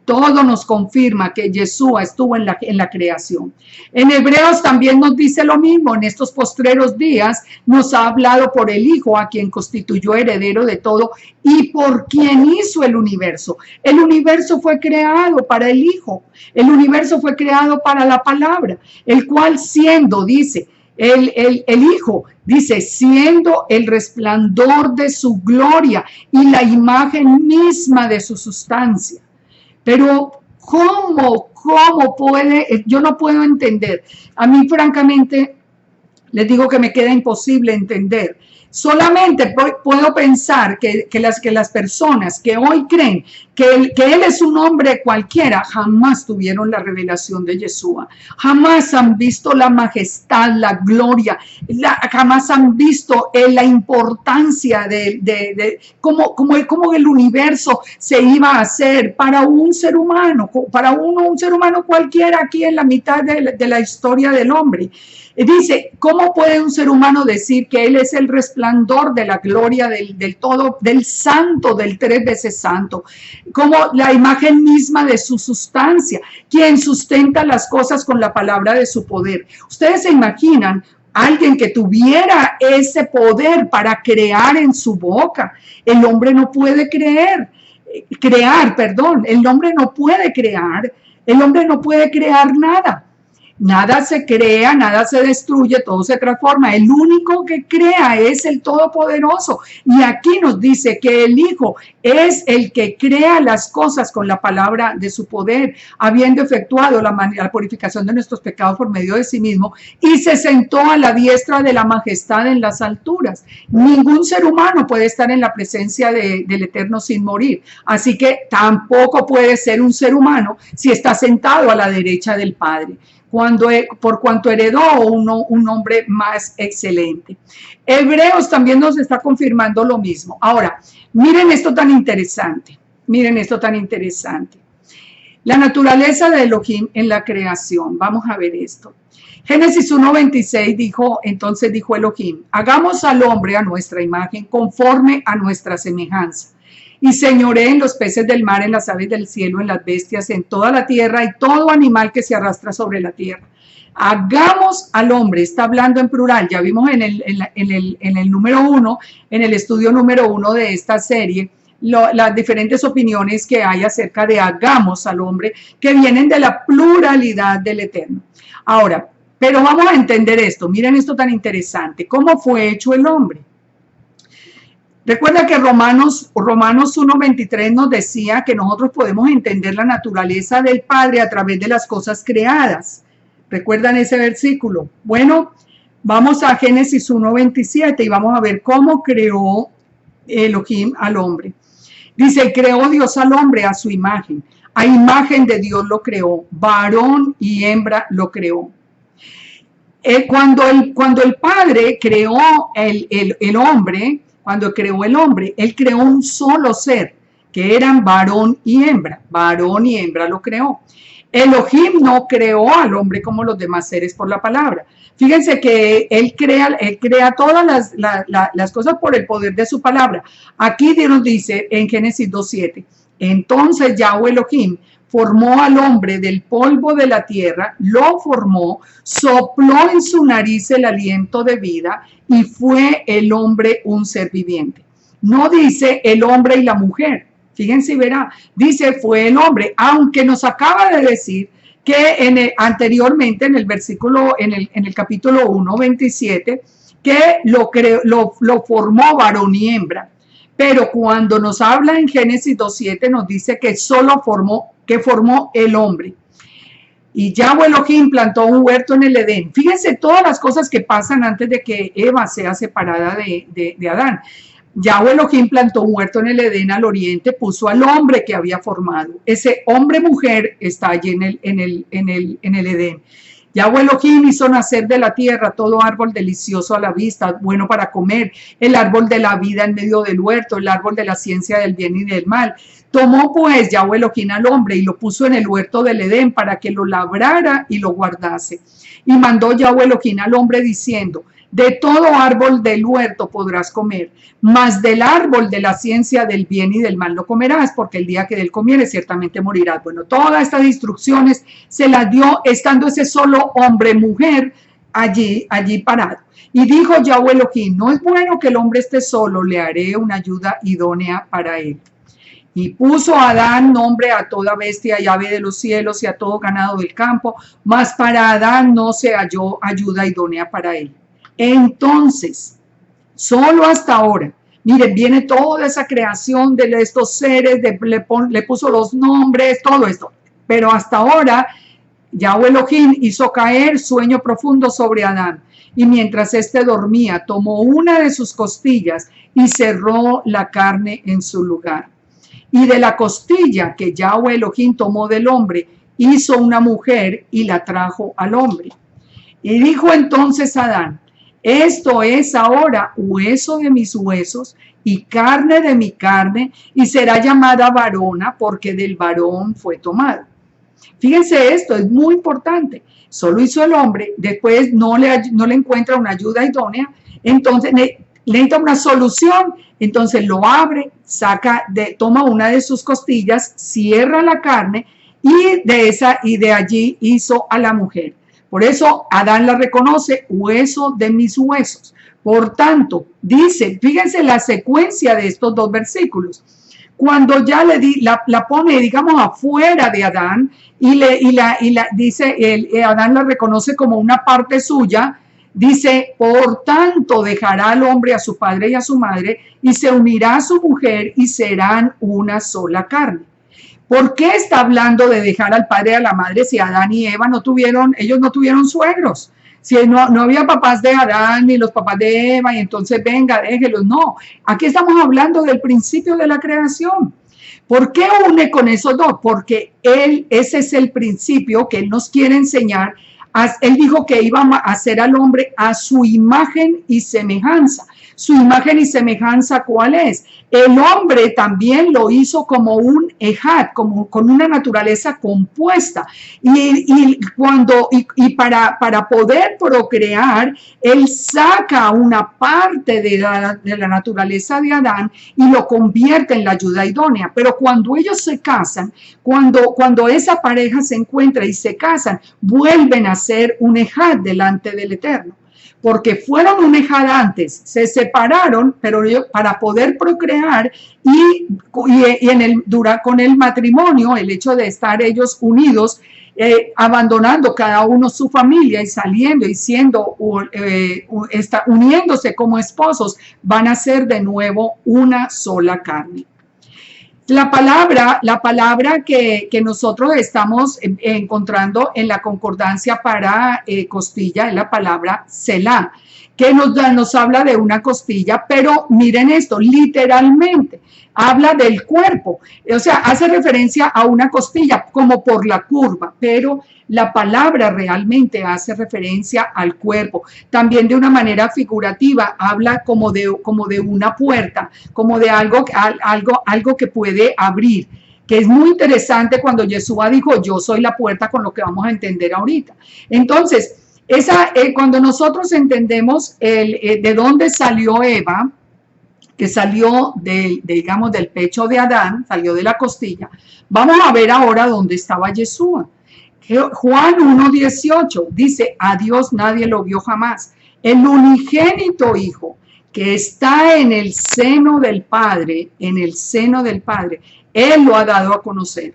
Todo nos confirma que Yeshua estuvo en la creación. En Hebreos también nos dice lo mismo. En estos postreros días nos ha hablado por el Hijo, a quien constituyó heredero de todo y por quien hizo el universo. El universo fue creado para el Hijo. El universo fue creado para la palabra, el cual siendo, dice, el Hijo, dice, siendo el resplandor de su gloria y la imagen misma de su sustancia. Pero ¿cómo puede? Yo no puedo entender. A mí, francamente, les digo que me queda imposible entender. Solamente puedo pensar que las personas que hoy creen que él es un hombre cualquiera, jamás tuvieron la revelación de Yeshua. Jamás han visto la majestad, la gloria, jamás han visto la importancia de cómo el universo se iba a hacer para un ser humano, un ser humano cualquiera aquí en la mitad de la historia del hombre. Dice, ¿cómo puede un ser humano decir que Él es el resplandor de la gloria del todo, del santo, del 3 veces santo? Como la imagen misma de su sustancia, quien sustenta las cosas con la palabra de su poder. Ustedes se imaginan alguien que tuviera ese poder para crear en su boca. El hombre no puede crear, el hombre no puede crear, el hombre no puede crear nada. Nada se crea, nada se destruye, todo se transforma. El único que crea es el Todopoderoso. Y aquí nos dice que el Hijo es el que crea las cosas con la palabra de su poder, habiendo efectuado la purificación de nuestros pecados por medio de sí mismo, y se sentó a la diestra de la majestad en las alturas. Ningún ser humano puede estar en la presencia del Eterno sin morir. Así que tampoco puede ser un ser humano si está sentado a la derecha del Padre, por cuanto heredó un hombre más excelente. Hebreos también nos está confirmando lo mismo. Ahora, miren esto tan interesante, La naturaleza de Elohim en la creación. Vamos a ver esto. Génesis 1:26 entonces dijo Elohim, hagamos al hombre a nuestra imagen, conforme a nuestra semejanza. Y señoré en los peces del mar, en las aves del cielo, en las bestias, en toda la tierra y todo animal que se arrastra sobre la tierra. Hagamos al hombre, está hablando en plural, ya vimos en el número 1, en el estudio número 1 de esta serie, las diferentes opiniones que hay acerca de hagamos al hombre, que vienen de la pluralidad del Eterno. Ahora, pero vamos a entender esto, miren esto tan interesante, ¿cómo fue hecho el hombre? Recuerda que Romanos 1:23 nos decía que nosotros podemos entender la naturaleza del Padre a través de las cosas creadas. ¿Recuerdan ese versículo? Bueno, vamos a Génesis 1:27 y vamos a ver cómo creó Elohim al hombre. Dice, creó Dios al hombre a su imagen. A imagen de Dios lo creó. Varón y hembra lo creó. Cuando el Padre creó el hombre, cuando creó el hombre, Él creó un solo ser, que eran varón y hembra lo creó. Elohim no creó al hombre como los demás seres por la palabra. Fíjense que Él crea todas las cosas por el poder de su palabra. Aquí Dios nos dice en Génesis 2:7, entonces Yahweh Elohim formó al hombre del polvo de la tierra, lo formó, sopló en su nariz el aliento de vida y fue el hombre un ser viviente. No dice el hombre y la mujer, fíjense y verá, dice fue el hombre, aunque nos acaba de decir que anteriormente en el versículo, en el capítulo 1:27, que lo formó varón y hembra. Pero cuando nos habla en Génesis 2:7 nos dice que formó el hombre. Y Yahweh Elohim plantó un huerto en el Edén. Fíjense todas las cosas que pasan antes de que Eva sea separada de Adán. Yahweh Elohim plantó un huerto en el Edén al oriente, puso al hombre que había formado. Ese hombre-mujer está allí en el Edén. Yahweh Elohim hizo nacer de la tierra todo árbol delicioso a la vista, bueno para comer, el árbol de la vida en medio del huerto, el árbol de la ciencia del bien y del mal. Tomó pues Yahweh Elohim al hombre y lo puso en el huerto del Edén para que lo labrara y lo guardase. Y mandó Yahweh Elohim al hombre diciendo, de todo árbol del huerto podrás comer, mas del árbol de la ciencia del bien y del mal no comerás, porque el día que de él comieres ciertamente morirás. Bueno, todas estas instrucciones se las dio estando ese solo hombre-mujer allí parado. Y dijo Yahweh Elohim, no es bueno que el hombre esté solo, le haré una ayuda idónea para él. Y puso a Adán nombre a toda bestia y ave de los cielos y a todo ganado del campo, mas para Adán no se halló ayuda idónea para él. Entonces, solo hasta ahora, miren, viene toda esa creación de estos seres, le puso los nombres, todo esto, pero hasta ahora Yahweh Elohim hizo caer sueño profundo sobre Adán, y mientras éste dormía, tomó una de sus costillas y cerró la carne en su lugar. Y de la costilla que Yahweh Elohim tomó del hombre, hizo una mujer y la trajo al hombre. Y dijo entonces Adán, esto es ahora hueso de mis huesos y carne de mi carne, y será llamada varona porque del varón fue tomado. Fíjense esto, es muy importante. Solo hizo el hombre, después no le encuentra una ayuda idónea, entonces necesita una solución, entonces lo abre, toma una de sus costillas, cierra la carne y de allí hizo a la mujer. Por eso Adán la reconoce, hueso de mis huesos. Por tanto, dice, fíjense la secuencia de estos dos versículos. Cuando ya la pone, digamos, afuera de Adán dice, Adán la reconoce como una parte suya, dice, por tanto dejará al hombre a su padre y a su madre y se unirá a su mujer y serán una sola carne. ¿Por qué está hablando de dejar al padre y a la madre si Adán y Eva ellos no tuvieron suegros? Si no había papás de Adán ni los papás de Eva y entonces venga, déjelos. No, aquí estamos hablando del principio de la creación. ¿Por qué une con esos dos? Porque ese es el principio que él nos quiere enseñar. Él dijo que iba a hacer al hombre a su imagen y semejanza. Su imagen y semejanza, ¿cuál es? El hombre también lo hizo como un ejad, con una naturaleza compuesta. Y para poder procrear, él saca una parte de la naturaleza de Adán y lo convierte en la ayuda idónea. Pero cuando ellos se casan, cuando esa pareja se encuentra y se casan, vuelven a ser un ejad delante del Eterno. Porque fueron un ejad antes, se separaron, pero para poder procrear con el matrimonio, el hecho de estar ellos unidos, abandonando cada uno su familia y saliendo y uniéndose como esposos, van a ser de nuevo una sola carne. La palabra que nosotros estamos encontrando en la concordancia para costilla es la palabra Selah, que nos habla de una costilla, pero miren esto, literalmente habla del cuerpo, o sea, hace referencia a una costilla como por la curva, pero la palabra realmente hace referencia al cuerpo. También de una manera figurativa habla como de una puerta, como de algo que puede abrir, que es muy interesante cuando Yeshua dijo, yo soy la puerta, con lo que vamos a entender ahorita. Entonces, cuando nosotros entendemos de dónde salió Eva, que salió digamos, del pecho de Adán, salió de la costilla, vamos a ver ahora dónde estaba Yeshua. Juan 1:18 dice, a Dios nadie lo vio jamás. El unigénito Hijo que está en el seno del Padre, Él lo ha dado a conocer.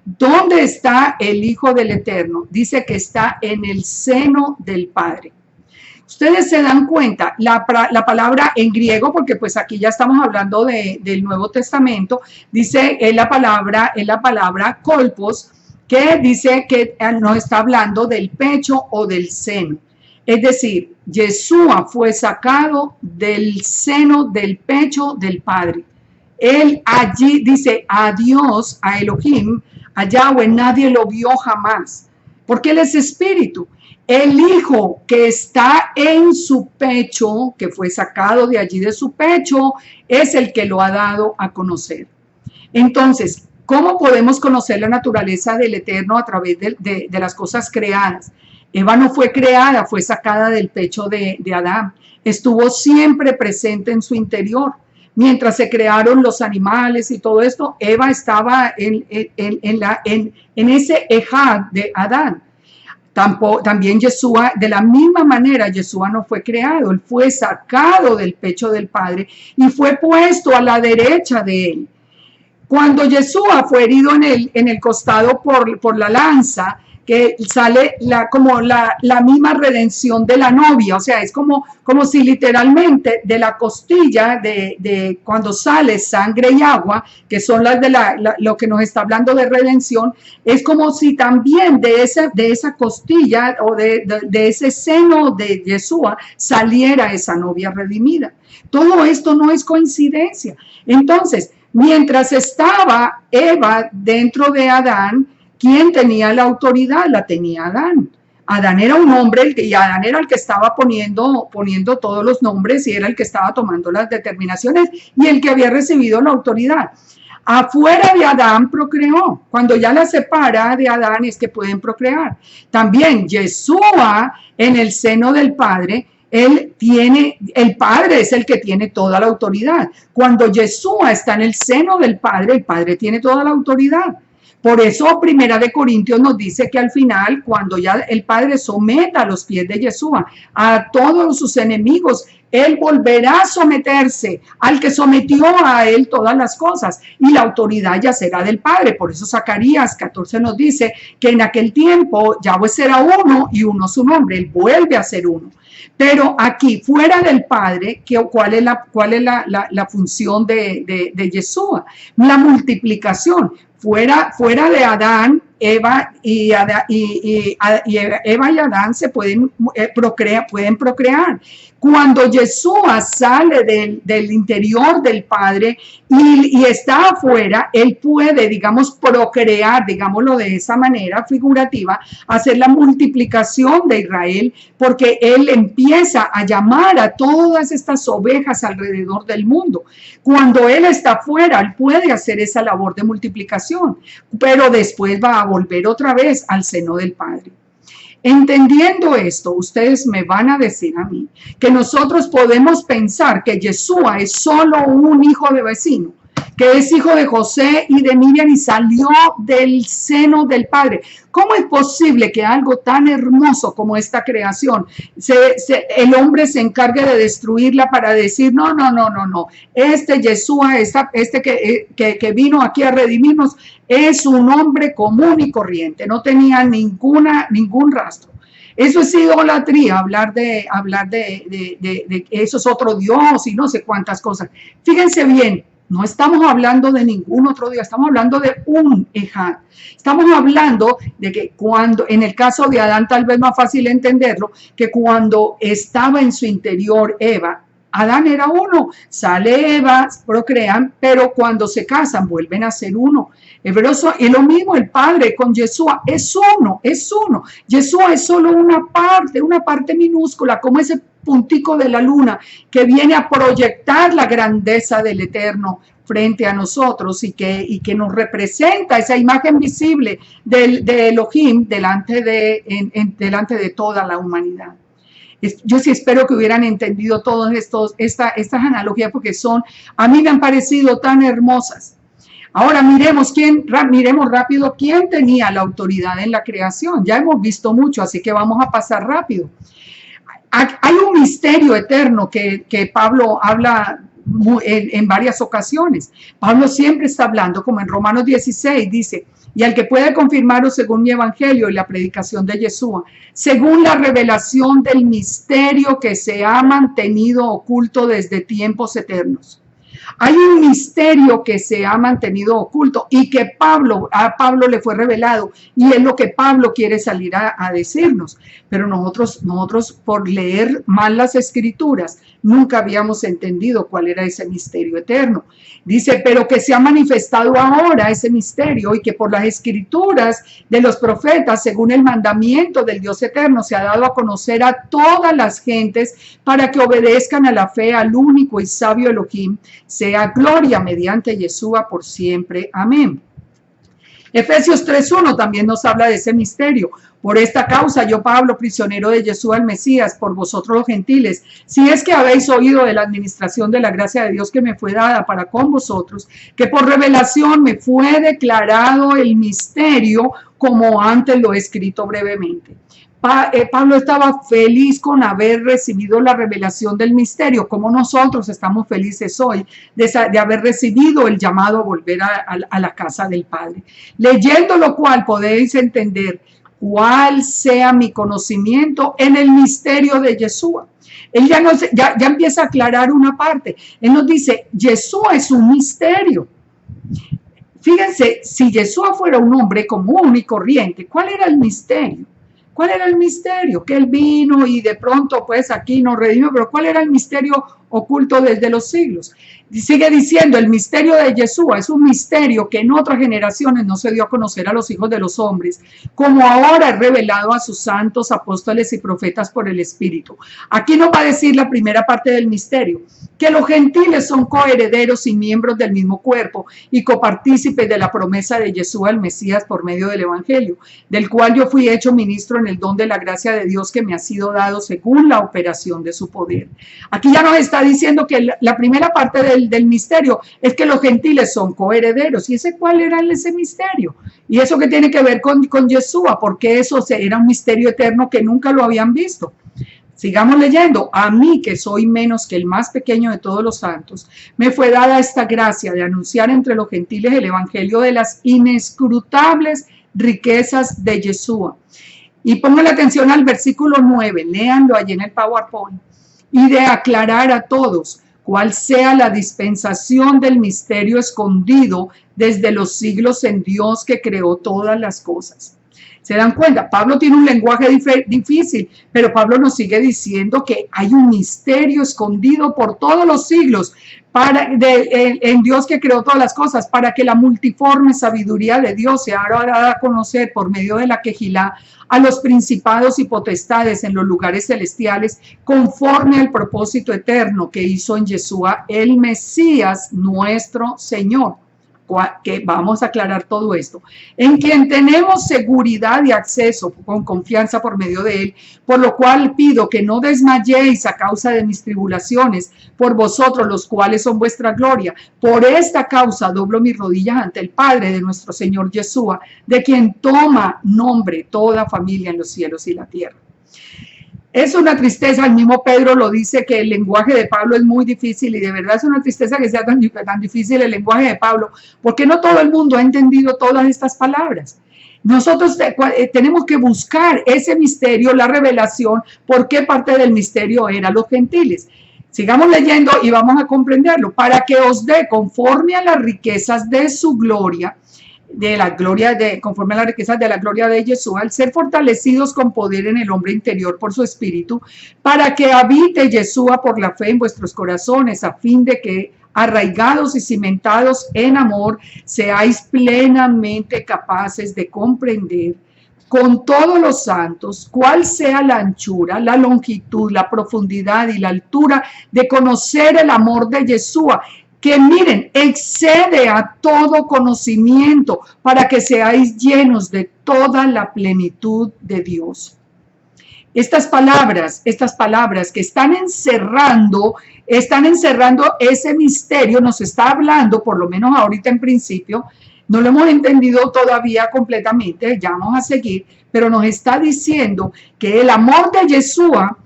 ¿Dónde está el Hijo del Eterno? Dice que está en el seno del Padre. Ustedes se dan cuenta, la palabra en griego, porque pues aquí ya estamos hablando del Nuevo Testamento, dice es la palabra kolpos, que dice que nos está hablando del pecho o del seno. Es decir, Yeshua fue sacado del seno del pecho del Padre. Él allí dice a Dios, a Elohim, a Yahweh, nadie lo vio jamás, porque Él es espíritu. El Hijo que está en su pecho, que fue sacado de allí de su pecho, es el que lo ha dado a conocer. Entonces, ¿cómo podemos conocer la naturaleza del Eterno a través de las cosas creadas? Eva no fue creada, fue sacada del pecho de Adán. Estuvo siempre presente en su interior. Mientras se crearon los animales y todo esto, Eva estaba en ese ejad de Adán. También Yeshua, de la misma manera, Yeshua no fue creado, él fue sacado del pecho del Padre y fue puesto a la derecha de él. Cuando Yeshua fue herido en el costado por la lanza, que sale como la misma redención de la novia, o sea, es como si literalmente de la costilla, de cuando sale sangre y agua, que son las de lo que nos está hablando de redención, es como si también de esa costilla o de ese seno de Yeshua saliera esa novia redimida. Todo esto no es coincidencia. Entonces, mientras estaba Eva dentro de Adán, ¿quién tenía la autoridad? La tenía Adán. Adán era un hombre y Adán era el que estaba poniendo todos los nombres y era el que estaba tomando las determinaciones y el que había recibido la autoridad. Afuera de Adán procreó. Cuando ya la separa de Adán es que pueden procrear. También Yeshua en el seno del Padre, el Padre es el que tiene toda la autoridad. Cuando Yeshua está en el seno del Padre, el Padre tiene toda la autoridad. Por eso Primera de Corintios nos dice que al final, cuando ya el Padre someta a los pies de Yeshua a todos sus enemigos, Él volverá a someterse al que sometió a Él todas las cosas y la autoridad ya será del Padre. Por eso Zacarías 14 nos dice que en aquel tiempo Yahweh será uno y uno su nombre. Él vuelve a ser uno. Pero aquí, fuera del Padre, ¿cuál es la función de Yeshua? La multiplicación. Fuera de Adán, Eva y Adán se pueden procrear. Cuando Yeshua sale del interior del Padre y está afuera, Él puede, digamos, procrear, digámoslo de esa manera figurativa, hacer la multiplicación de Israel, porque Él empieza a llamar a todas estas ovejas alrededor del mundo. Cuando Él está afuera, Él puede hacer esa labor de multiplicación, pero después va a volver otra vez al seno del Padre. Entendiendo esto, ustedes me van a decir a mí que nosotros podemos pensar que Yeshua es solo un hijo de vecino, que es hijo de José y de Miriam y salió del seno del Padre. ¿Cómo es posible que algo tan hermoso como esta creación, el hombre se encargue de destruirla para decir, no, este Yeshua, que vino aquí a redimirnos, es un hombre común y corriente, no tenía ningún rastro? Eso es idolatría, hablar de eso es otro Dios y no sé cuántas cosas. Fíjense bien, no estamos hablando de ningún otro Dios, estamos hablando de un Ejad. Estamos hablando de que cuando, en el caso de Adán, tal vez más fácil entenderlo, que cuando estaba en su interior Eva, Adán era uno, sale Eva, procrean, pero cuando se casan vuelven a ser uno. Es lo mismo el Padre con Yeshua, es uno. Yeshua es solo una parte minúscula, como ese puntico de la luna que viene a proyectar la grandeza del Eterno frente a nosotros y que nos representa esa imagen visible de Elohim delante de toda la humanidad. Yo sí espero que hubieran entendido todas estas analogías, porque a mí me han parecido tan hermosas. Ahora miremos rápido quién tenía la autoridad en la creación. Ya hemos visto mucho, así que vamos a pasar rápido. Hay un misterio eterno que Pablo habla en varias ocasiones. Pablo siempre está hablando, como en Romanos 16 dice, y al que puede confirmaros según mi evangelio y la predicación de Yeshua, según la revelación del misterio que se ha mantenido oculto desde tiempos eternos. Hay un misterio que se ha mantenido oculto y que a Pablo le fue revelado, y es lo que Pablo quiere salir a decirnos. Pero nosotros por leer mal las escrituras nunca habíamos entendido cuál era ese misterio eterno. Dice, pero que se ha manifestado ahora ese misterio, y que por las escrituras de los profetas, según el mandamiento del Dios eterno, se ha dado a conocer a todas las gentes para que obedezcan a la fe al único y sabio Elohim, sea gloria mediante Yeshua por siempre. Amén. Efesios 3:1 también nos habla de ese misterio. Por esta causa yo, Pablo, prisionero de Yeshua el Mesías, por vosotros los gentiles, si es que habéis oído de la administración de la gracia de Dios que me fue dada para con vosotros, que por revelación me fue declarado el misterio, como antes lo he escrito brevemente. Pablo estaba feliz con haber recibido la revelación del misterio, como nosotros estamos felices hoy de haber recibido el llamado a volver a la casa del Padre. Leyendo lo cual podéis entender cuál sea mi conocimiento en el misterio de Yeshua. Él ya empieza a aclarar una parte. Él nos dice, Yeshua es un misterio. Fíjense, si Yeshua fuera un hombre común y corriente, ¿cuál era el misterio? ¿Cuál era el misterio? Que él vino y de pronto pues aquí nos redimió, pero ¿cuál era el misterio oculto desde los siglos. Y sigue diciendo, el misterio de Yeshua es un misterio que en otras generaciones no se dio a conocer a los hijos de los hombres, como ahora es revelado a sus santos, apóstoles y profetas por el Espíritu. Aquí nos va a decir la primera parte del misterio, que los gentiles son coherederos y miembros del mismo cuerpo y copartícipes de la promesa de Yeshua el Mesías por medio del Evangelio, del cual yo fui hecho ministro en el don de la gracia de Dios que me ha sido dado según la operación de su poder. Aquí ya nos está diciendo que la primera parte del misterio es que los gentiles son coherederos. ¿Y cuál era ese misterio? Y eso que tiene que ver con Yeshua, porque eso era un misterio eterno que nunca lo habían visto. Sigamos leyendo. A mí, que soy menos que el más pequeño de todos los santos, me fue dada esta gracia de anunciar entre los gentiles el evangelio de las inescrutables riquezas de Yeshua. Y pongan atención al versículo 9, léanlo allí en el PowerPoint, y de aclarar a todos cuál sea la dispensación del misterio escondido desde los siglos en Dios que creó todas las cosas. ¿Se dan cuenta? Pablo tiene un lenguaje difícil, pero Pablo nos sigue diciendo que hay un misterio escondido por todos los siglos en Dios que creó todas las cosas, para que la multiforme sabiduría de Dios se haga dada a conocer por medio de la quejilá a los principados y potestades en los lugares celestiales, conforme al propósito eterno que hizo en Yeshua el Mesías, nuestro Señor. Que vamos a aclarar todo esto, en quien tenemos seguridad y acceso con confianza por medio de él, por lo cual pido que no desmayéis a causa de mis tribulaciones por vosotros, los cuales son vuestra gloria. Por esta causa doblo mis rodillas ante el Padre de nuestro Señor Yeshua, de quien toma nombre toda familia en los cielos y la tierra. Es una tristeza, el mismo Pedro lo dice, que el lenguaje de Pablo es muy difícil, y de verdad es una tristeza que sea tan difícil el lenguaje de Pablo, porque no todo el mundo ha entendido todas estas palabras. Nosotros tenemos que buscar ese misterio, la revelación, por qué parte del misterio eran los gentiles. Sigamos leyendo y vamos a comprenderlo. Para que os dé conforme a las riquezas de su gloria, conforme a las riquezas de la gloria de Yeshua, al ser fortalecidos con poder en el hombre interior por su espíritu, para que habite Yeshua por la fe en vuestros corazones, a fin de que, arraigados y cimentados en amor, seáis plenamente capaces de comprender con todos los santos cuál sea la anchura, la longitud, la profundidad y la altura, de conocer el amor de Yeshua, que miren, excede a todo conocimiento, para que seáis llenos de toda la plenitud de Dios. Estas palabras que están encerrando ese misterio, nos está hablando, por lo menos ahorita en principio, no lo hemos entendido todavía completamente, ya vamos a seguir, pero nos está diciendo que el amor de Yeshua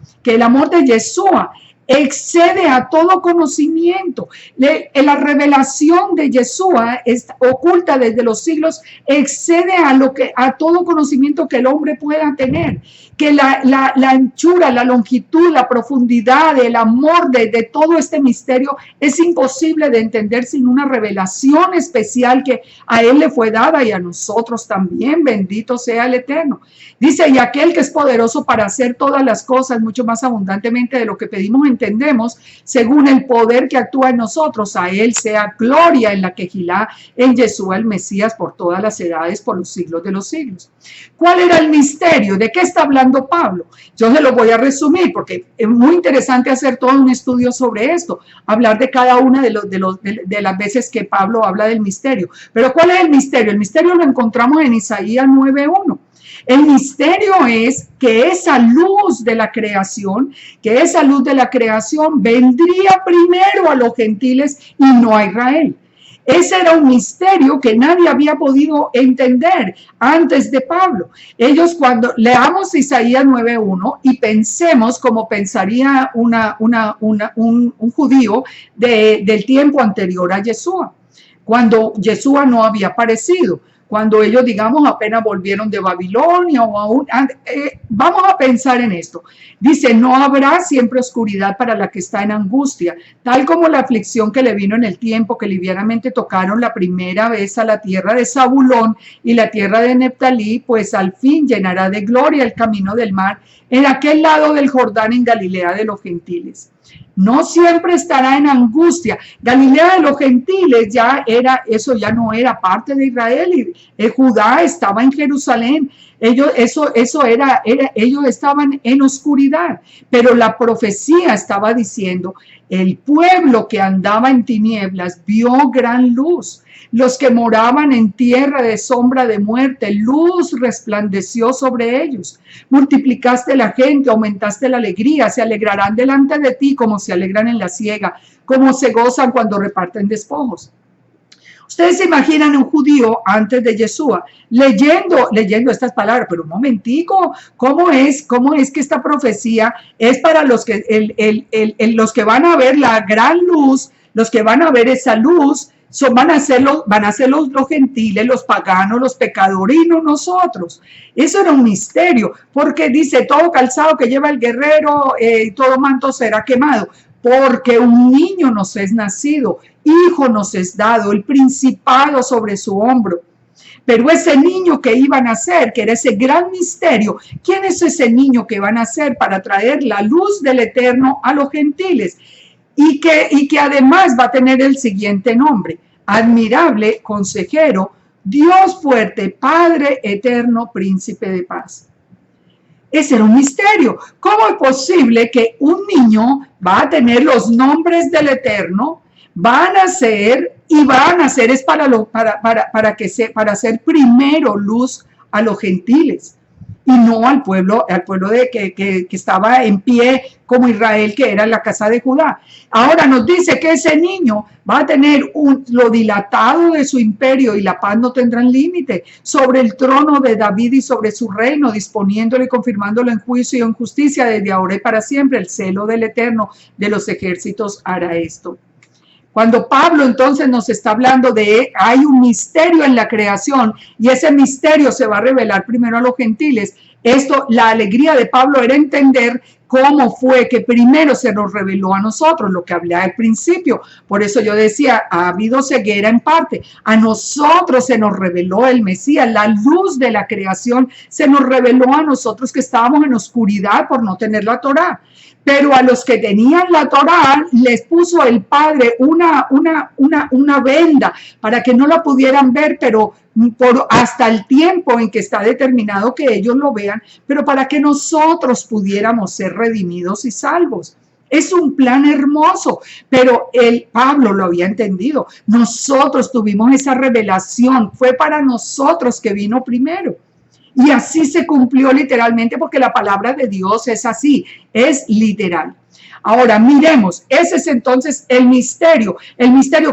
excede a todo conocimiento. La revelación de Yeshua oculta desde los siglos, excede a todo conocimiento que el hombre pueda tener. Que la anchura, la longitud, la profundidad, el amor de todo este misterio es imposible de entender sin una revelación especial que a él le fue dada, y a nosotros también. Bendito sea el Eterno. Dice, y aquel que es poderoso para hacer todas las cosas mucho más abundantemente de lo que pedimos, entendemos, según el poder que actúa en nosotros, a él sea gloria en la quejilá, en Yeshua el Mesías, por todas las edades, por los siglos de los siglos. ¿Cuál era el misterio? ¿De qué está hablando Pablo? Yo se lo voy a resumir, porque es muy interesante hacer todo un estudio sobre esto, hablar de cada una de las veces que Pablo habla del misterio. Pero ¿cuál es el misterio? El misterio lo encontramos en Isaías 9:1. El misterio es que esa luz de la creación, vendría primero a los gentiles y no a Israel. Ese era un misterio que nadie había podido entender antes de Pablo. Ellos, cuando leamos Isaías 9:1 y pensemos como pensaría un judío del tiempo anterior a Yeshua, cuando Yeshua no había aparecido, cuando ellos, digamos, apenas volvieron de Babilonia o aún, vamos a pensar en esto. Dice, no habrá siempre oscuridad para la que está en angustia, tal como la aflicción que le vino en el tiempo que livianamente tocaron la primera vez a la tierra de Zabulón y la tierra de Neftalí, pues al fin llenará de gloria el camino del mar en aquel lado del Jordán, en Galilea de los gentiles. No siempre estará en angustia. Galilea de los gentiles eso ya no era parte de Israel, y Judá estaba en Jerusalén. Ellos estaban en oscuridad, pero la profecía estaba diciendo: el pueblo que andaba en tinieblas vio gran luz. Los que moraban en tierra de sombra de muerte, luz resplandeció sobre ellos. Multiplicaste la gente, aumentaste la alegría, se alegrarán delante de ti como se alegran en la siega, como se gozan cuando reparten despojos. Ustedes se imaginan un judío antes de Yeshua leyendo estas palabras, pero un momentico, ¿cómo es que esta profecía es para los los que van a ver la gran luz, los que van a ver esa luz? Van a ser los gentiles, los paganos, los pecadores, y no nosotros. Eso era un misterio, porque dice: todo calzado que lleva el guerrero, todo manto será quemado, porque un niño nos es nacido, hijo nos es dado, el principado sobre su hombro. Pero ese niño que iba a nacer, que era ese gran misterio, ¿quién es ese niño que va a nacer para traer la luz del Eterno a los gentiles? Y que además va a tener el siguiente nombre: admirable, consejero, Dios fuerte, Padre eterno, príncipe de paz. Ese era un misterio. ¿Cómo es posible que un niño va a tener los nombres del Eterno, va a nacer es para hacer primero luz a los gentiles y no al pueblo que estaba en pie como Israel, que era la casa de Judá? Ahora nos dice que ese niño va a tener lo dilatado de su imperio, y la paz no tendrá límite, sobre el trono de David y sobre su reino, disponiéndolo y confirmándolo en juicio y en justicia desde ahora y para siempre. El celo del Eterno de los ejércitos hará esto. Cuando Pablo entonces nos está hablando de hay un misterio en la creación, y ese misterio se va a revelar primero a los gentiles, la alegría de Pablo era entender cómo fue que primero se nos reveló a nosotros, lo que hablé al principio. Por eso yo decía: ha habido ceguera en parte. A nosotros se nos reveló el Mesías, la luz de la creación se nos reveló a nosotros que estábamos en oscuridad por no tener la Torá. Pero a los que tenían la Torá les puso el Padre una venda para que no la pudieran ver, pero hasta el tiempo en que está determinado que ellos lo vean, pero para que nosotros pudiéramos ser redimidos y salvos. Es un plan hermoso, pero Pablo lo había entendido. Nosotros tuvimos esa revelación, fue para nosotros que vino primero. Y así se cumplió literalmente, porque la palabra de Dios es así, es literal. Ahora miremos, ese es entonces el misterio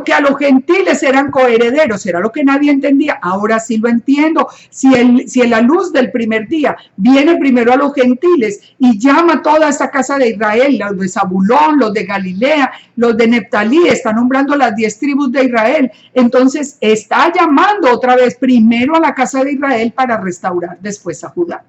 que a los gentiles eran coherederos, era lo que nadie entendía. Ahora sí lo entiendo. Si la luz del primer día viene primero a los gentiles y llama a toda esa casa de Israel, los de Zabulón, los de Galilea, los de Neftalí, está nombrando las 10 tribus de Israel, entonces está llamando otra vez primero a la casa de Israel para restaurar después a Judá.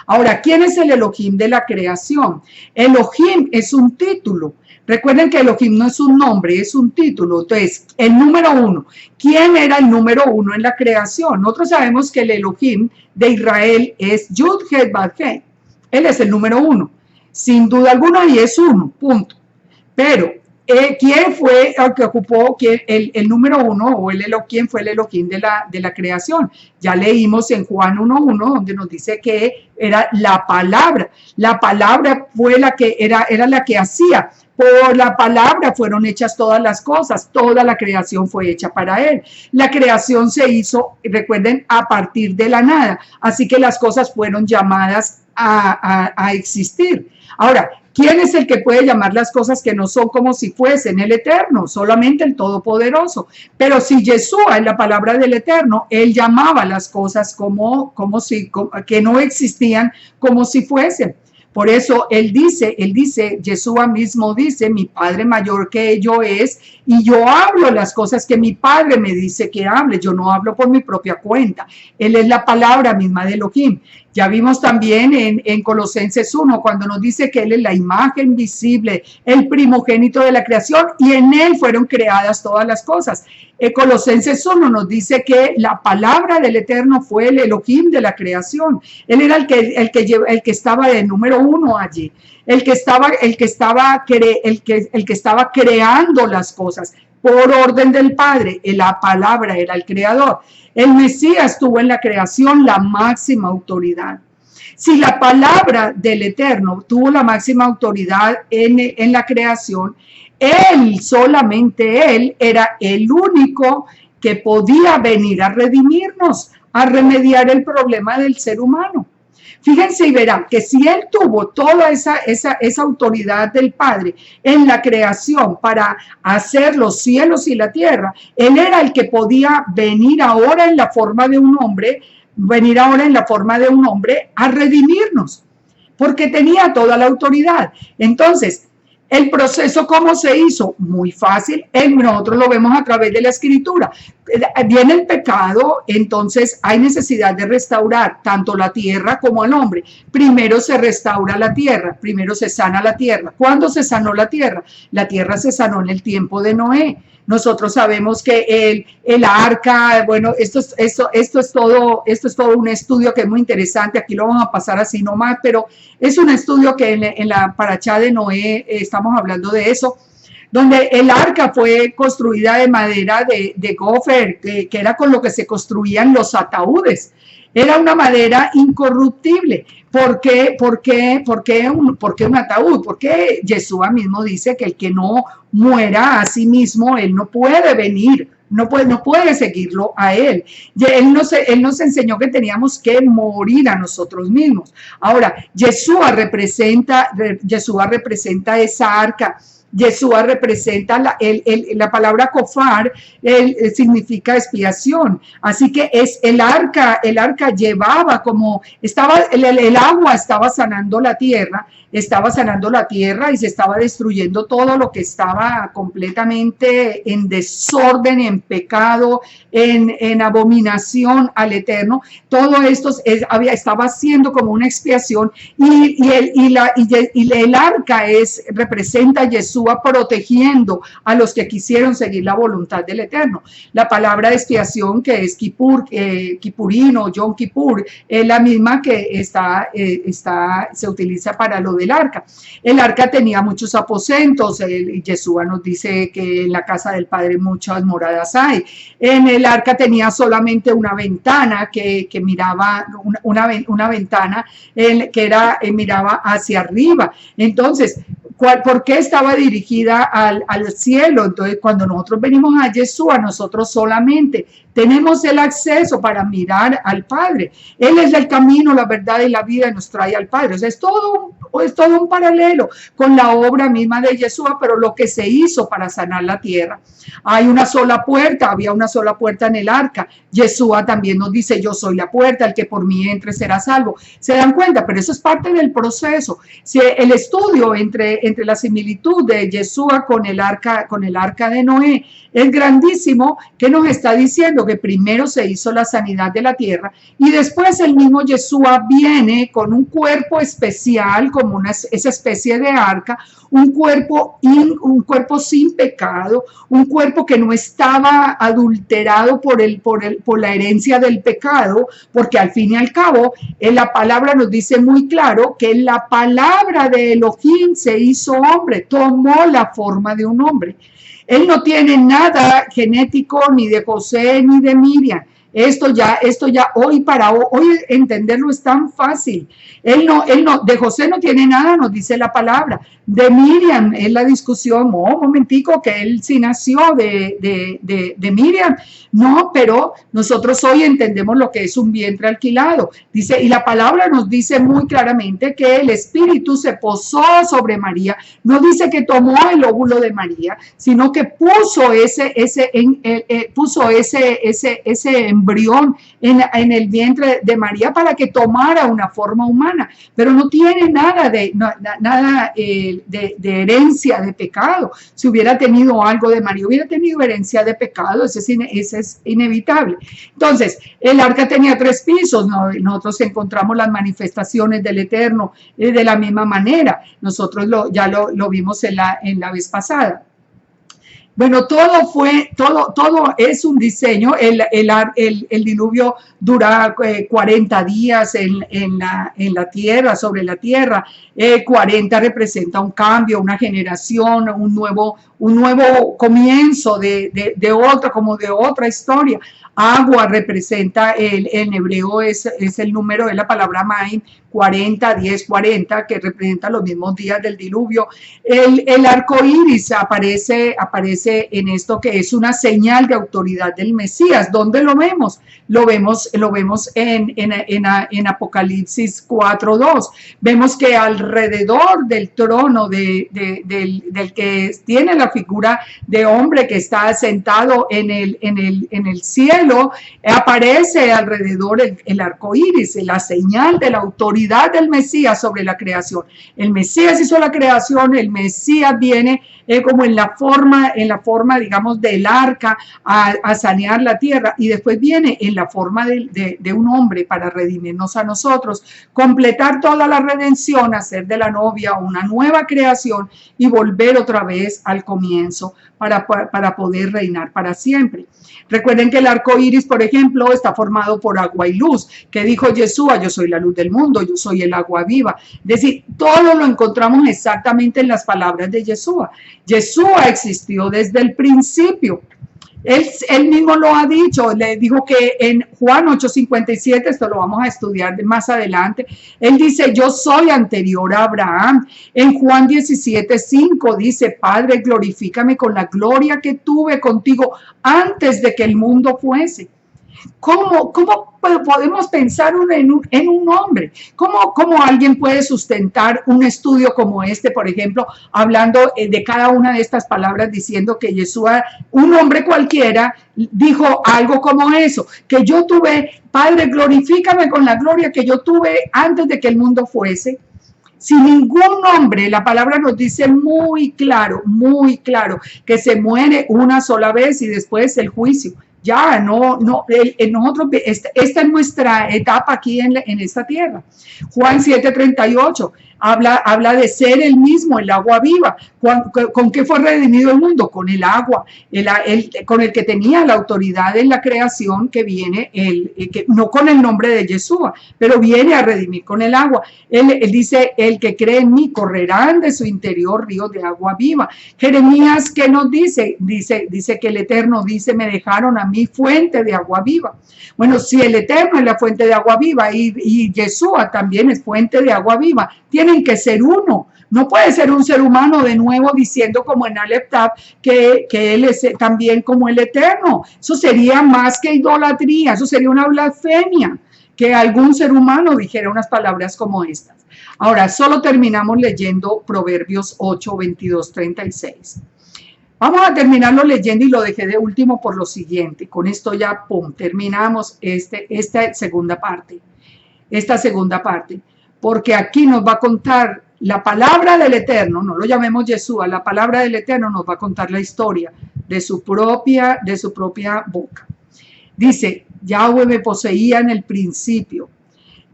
Ahora, ¿quién es el Elohim de la creación? Elohim es un título. Recuerden que Elohim no es un nombre, es un título. Entonces, el número 1. ¿Quién era el número 1 en la creación? Nosotros sabemos que el Elohim de Israel es Yud Het Vav He. Él es el número 1. Sin duda alguna, y es 1, punto. Pero, ¿quién fue el que ocupó el número 1, o quién fue el Elohim de la creación? Ya leímos en Juan 1:1, donde nos dice que era la palabra. La palabra fue era la que hacía. Por la palabra fueron hechas todas las cosas, toda la creación fue hecha para él. La creación se hizo, recuerden, a partir de la nada. Así que las cosas fueron llamadas a existir. Ahora, ¿quién es el que puede llamar las cosas que no son como si fuesen? El Eterno, solamente el Todopoderoso. Pero si Yeshua, en la palabra del Eterno, él llamaba las cosas que no existían como si fuesen. Por eso él dice, Yeshua mismo dice: mi Padre mayor que yo es, y yo hablo las cosas que mi Padre me dice que hable. Yo no hablo por mi propia cuenta. Él es la palabra misma de Elohim. Ya vimos también en Colosenses 1, cuando nos dice que Él es la imagen visible, el primogénito de la creación, y en Él fueron creadas todas las cosas. Colosenses 1 nos dice que la palabra del Eterno fue el Elohim de la creación. Él era el que estaba de número uno allí, el que estaba creando las cosas por orden del Padre. La palabra era el creador. El Mesías tuvo en la creación la máxima autoridad. Si la palabra del Eterno tuvo la máxima autoridad en la creación, Él, solamente Él, era el único que podía venir a redimirnos, a remediar el problema del ser humano. Fíjense y verán que si Él tuvo toda esa autoridad del Padre en la creación para hacer los cielos y la tierra, Él era el que podía venir ahora en la forma de un hombre, a redimirnos, porque tenía toda la autoridad. Entonces, el proceso, ¿cómo se hizo? Muy fácil. Nosotros lo vemos a través de la Escritura. Viene el pecado, entonces hay necesidad de restaurar tanto la tierra como al hombre. Primero se restaura la tierra, primero se sana la tierra. ¿Cuándo se sanó la tierra? La tierra se sanó en el tiempo de Noé. Nosotros sabemos que el arca, bueno, esto es todo un estudio que es muy interesante. Aquí lo vamos a pasar así nomás, pero es un estudio que en la Parashá de Noé estamos hablando de eso, donde el arca fue construida de madera de gofer, que era con lo que se construían los ataúdes. Era una madera incorruptible. ¿Por qué un ataúd? Porque Yeshua mismo dice que el que no muera a sí mismo, él no puede venir, no puede seguirlo a él. Él nos enseñó que teníamos que morir a nosotros mismos. Ahora, Yeshua representa esa arca. Yeshua representa la palabra kofar, significa expiación. Así que es el arca llevaba como el agua estaba sanando la tierra y se estaba destruyendo todo lo que estaba completamente en desorden, en pecado, en abominación al Eterno. Todo esto estaba haciendo como una expiación y el arca representa a Yeshua protegiendo a los que quisieron seguir la voluntad del Eterno. La palabra de expiación, que es Kipurín o Yom Kippur, es la misma que se utiliza para lo del arca. El arca tenía muchos aposentos. Yeshua nos dice que en la casa del Padre muchas moradas hay. En el arca tenía solamente una ventana que miraba, una ventana que miraba hacia arriba. Entonces, ¿por qué estaba dirigida al cielo? Entonces, cuando nosotros venimos a Yeshua, nosotros solamente tenemos el acceso para mirar al Padre. Él es el camino, la verdad y la vida y nos trae al Padre. O sea, es todo un paralelo con la obra misma de Yeshua, pero lo que se hizo para sanar la tierra. Había una sola puerta en el arca. Yeshua también nos dice, yo soy la puerta, el que por mí entre será salvo. ¿Se dan cuenta? Pero eso es parte del proceso. Si el estudio entre la similitud de Yeshua con el arca de Noé es grandísimo, que nos está diciendo que primero se hizo la sanidad de la tierra y después el mismo Yeshua viene con un cuerpo especial, como esa especie de arca, un cuerpo sin pecado, un cuerpo que no estaba adulterado por la herencia del pecado, porque al fin y al cabo la palabra nos dice muy claro que la palabra de Elohim se hizo hombre, tomó la forma de un hombre. Él no tiene nada genético ni de José ni de Miriam. Esto ya hoy entenderlo es tan fácil. De José no tiene nada, nos dice la palabra. De Miriam es la discusión, un momentico, que él sí nació de Miriam. No, pero nosotros hoy entendemos lo que es un vientre alquilado. Dice, y la palabra nos dice muy claramente que el Espíritu se posó sobre María. No dice que tomó el óvulo de María, sino que puso ese embrión embrión en el vientre de María para que tomara una forma humana, pero no tiene nada de herencia de pecado. Si hubiera tenido algo de María, hubiera tenido herencia de pecado, ese es inevitable. Entonces, el arca tenía 3 pisos, nosotros encontramos las manifestaciones del Eterno de la misma manera, nosotros ya lo vimos en la vez pasada. Bueno, todo es un diseño. El diluvio dura 40 días en la tierra, sobre la tierra. 40 representa un cambio, una generación, un nuevo comienzo de otra historia. Agua representa, en hebreo es el número de la palabra Maim, 40, 10, 40, que representa los mismos días del diluvio. El arco iris aparece en esto, que es una señal de autoridad del Mesías. ¿Dónde lo vemos? Lo vemos en Apocalipsis 4:2. Vemos que alrededor del trono del que tiene la figura de hombre que está sentado en el cielo, aparece alrededor el arco iris, la señal de la autoridad del Mesías sobre la creación. El Mesías hizo la creación, el Mesías viene como en la forma, digamos, del arca a sanear la tierra, y después viene en la forma de un hombre para redimirnos a nosotros, completar toda la redención, hacer de la novia una nueva creación y volver otra vez al comienzo para poder reinar para siempre. Recuerden que el arco iris, por ejemplo, está formado por agua y luz, que dijo Yeshua: yo soy la luz del mundo, yo soy el agua viva. Es decir, todo lo encontramos exactamente en las palabras de Yeshua. Yeshua existió desde el principio. Él mismo lo ha dicho, le dijo que en Juan 8:57, esto lo vamos a estudiar más adelante, él dice: yo soy anterior a Abraham. En Juan 17:5 dice: Padre, glorifícame con la gloria que tuve contigo antes de que el mundo fuese. ¿Cómo podemos pensar en un hombre? ¿Cómo alguien puede sustentar un estudio como este, por ejemplo, hablando de cada una de estas palabras, diciendo que Yeshua, un hombre cualquiera, dijo algo como eso, que yo tuve, Padre, glorifícame con la gloria que yo tuve antes de que el mundo fuese? Sin ningún hombre, la palabra nos dice muy claro, que se muere una sola vez y después el juicio. Ya, nosotros, esta es nuestra etapa aquí en esta tierra. Juan 7:38 habla de ser el mismo, el agua viva. ¿Con qué fue redimido el mundo? Con el agua, con el que tenía la autoridad en la creación, que viene, no con el nombre de Yeshua, pero viene a redimir con el agua. Él dice: el que cree en mí, correrán de su interior ríos de agua viva. Jeremías, ¿qué nos dice? Dice que el Eterno dice: me dejaron a mí fuente de agua viva. Bueno, si el Eterno es la fuente de agua viva y Yeshua también es fuente de agua viva, tienen que ser uno. No puede ser un ser humano de nuevo diciendo, como en Aleph Tav, que él es también como el Eterno. Eso sería más que idolatría, eso sería una blasfemia, que algún ser humano dijera unas palabras como estas. Ahora, solo terminamos leyendo Proverbios 8, 22, 36. Vamos a terminarlo leyendo, y lo dejé de último por lo siguiente. Con esto ya, terminamos esta segunda parte. Porque aquí nos va a contar la palabra del Eterno, no lo llamemos Yeshua, la palabra del Eterno nos va a contar la historia de su propia boca. Dice: Yahweh me poseía en el principio,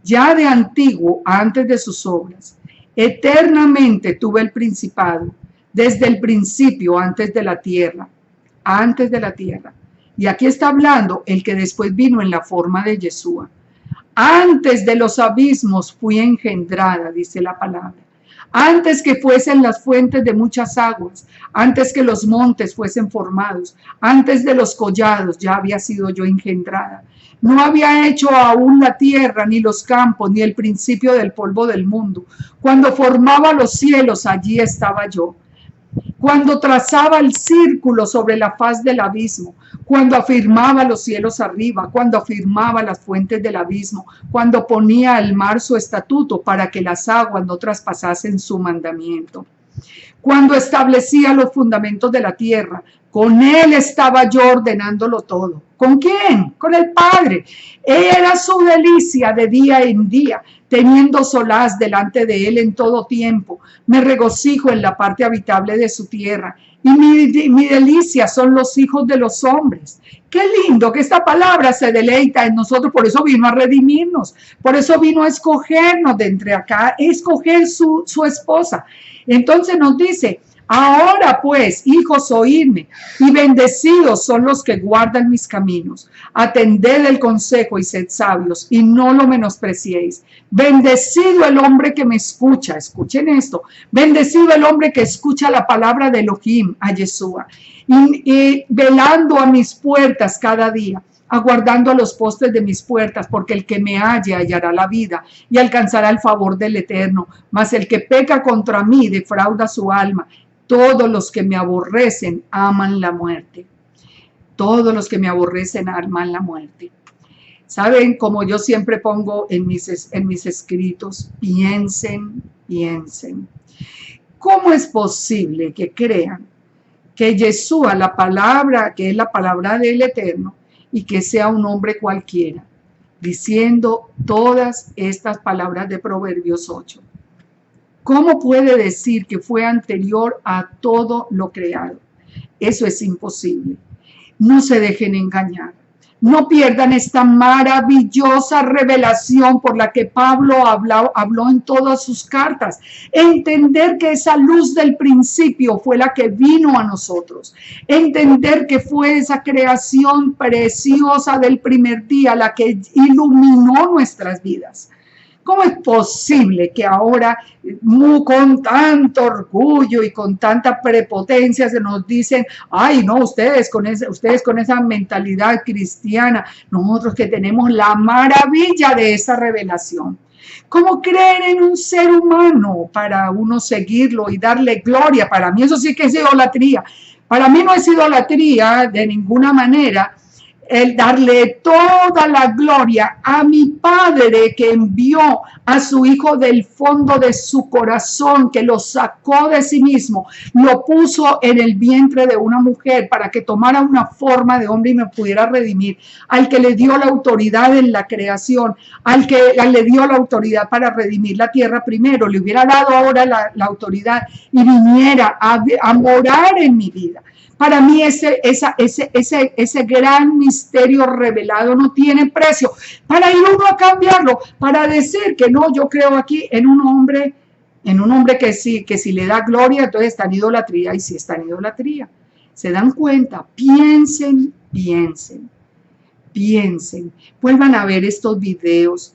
ya de antiguo, antes de sus obras. Eternamente tuve el principado, desde el principio, antes de la tierra. Y aquí está hablando el que después vino en la forma de Yeshua. Antes de los abismos fui engendrada, dice la palabra. Antes que fuesen las fuentes de muchas aguas, antes que los montes fuesen formados, antes de los collados ya había sido yo engendrada. No había hecho aún la tierra, ni los campos, ni el principio del polvo del mundo. Cuando formaba los cielos, allí estaba yo. Cuando trazaba el círculo sobre la faz del abismo, cuando afirmaba los cielos arriba, cuando afirmaba las fuentes del abismo, cuando ponía al mar su estatuto para que las aguas no traspasasen su mandamiento. cuando establecía los fundamentos de la tierra. Con Él estaba yo ordenándolo todo. ¿Con quién? Con el Padre. Era su delicia de día en día, teniendo solaz delante de Él en todo tiempo. Me regocijo en la parte habitable de su tierra, y mi delicia son los hijos de los hombres. Qué lindo que esta palabra se deleita en nosotros, por eso vino a redimirnos, por eso vino a escogernos de entre acá, escoger su esposa. Entonces nos dice: ahora pues, hijos, oídme, y bendecidos son los que guardan mis caminos. Atended el consejo y sed sabios, y no lo menospreciéis. Bendecido el hombre que me escucha, escuchen esto, bendecido el hombre que escucha la palabra de Elohim, a Yeshua, y velando a mis puertas cada día, aguardando a los postes de mis puertas, porque el que me halle hallará la vida y alcanzará el favor del Eterno. Mas el que peca contra mí defrauda su alma. Todos los que me aborrecen aman la muerte. Todos los que me aborrecen aman la muerte. Saben, como yo siempre pongo en mis escritos, piensen. ¿Cómo es posible que crean que Yeshua, la palabra, que es la palabra del Eterno, y que sea un hombre cualquiera, diciendo todas estas palabras de Proverbios 8? ¿Cómo puede decir que fue anterior a todo lo creado? Eso es imposible. No se dejen engañar. No pierdan esta maravillosa revelación por la que Pablo habló en todas sus cartas. Entender que esa luz del principio fue la que vino a nosotros. Entender que fue esa creación preciosa del primer día la que iluminó nuestras vidas. ¿Cómo es posible que ahora, con tanto orgullo y con tanta prepotencia, se nos dicen: ay, no, ustedes con esa mentalidad cristiana, nosotros que tenemos la maravilla de esa revelación? ¿Cómo creer en un ser humano para uno seguirlo y darle gloria? Para mí eso sí que es idolatría. Para mí no es idolatría de ninguna manera el darle toda la gloria a mi Padre, que envió a su Hijo del fondo de su corazón, que lo sacó de sí mismo, lo puso en el vientre de una mujer para que tomara una forma de hombre y me pudiera redimir, al que le dio la autoridad en la creación, al que le dio la autoridad para redimir la tierra primero, le hubiera dado ahora la autoridad y viniera a morar en mi vida. Para mí ese gran misterio revelado no tiene precio. Para ir uno a cambiarlo, para decir que no, yo creo aquí en un hombre que si le da gloria, entonces está en idolatría, y si está en idolatría. ¿Se dan cuenta? Piensen. Vuelvan a ver estos videos,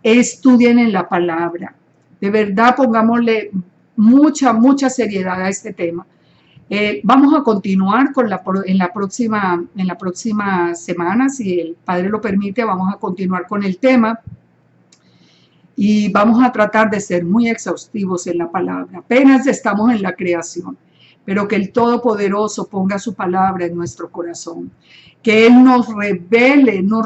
estudien en la palabra. De verdad, pongámosle mucha seriedad a este tema. Vamos a continuar en la próxima semana, si el Padre lo permite, vamos a continuar con el tema y vamos a tratar de ser muy exhaustivos en la palabra. Apenas estamos en la creación, pero que el Todopoderoso ponga su palabra en nuestro corazón, que Él nos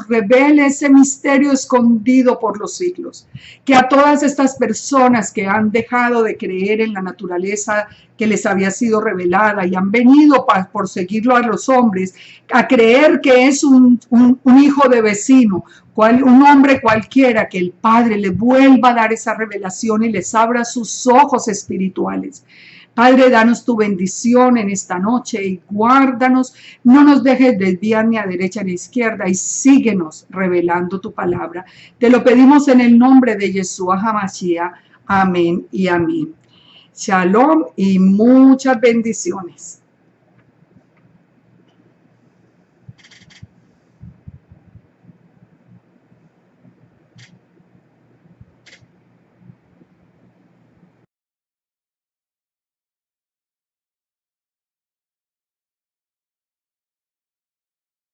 revele ese misterio escondido por los siglos, que a todas estas personas que han dejado de creer en la naturaleza que les había sido revelada y han venido por seguirlo a los hombres, a creer que es un hijo de vecino, un hombre cualquiera, que el Padre le vuelva a dar esa revelación y les abra sus ojos espirituales. Padre, danos tu bendición en esta noche y guárdanos, no nos dejes desviar ni a derecha ni a izquierda y síguenos revelando tu palabra. Te lo pedimos en el nombre de Yeshua HaMashiach. Amén y amén. Shalom y muchas bendiciones.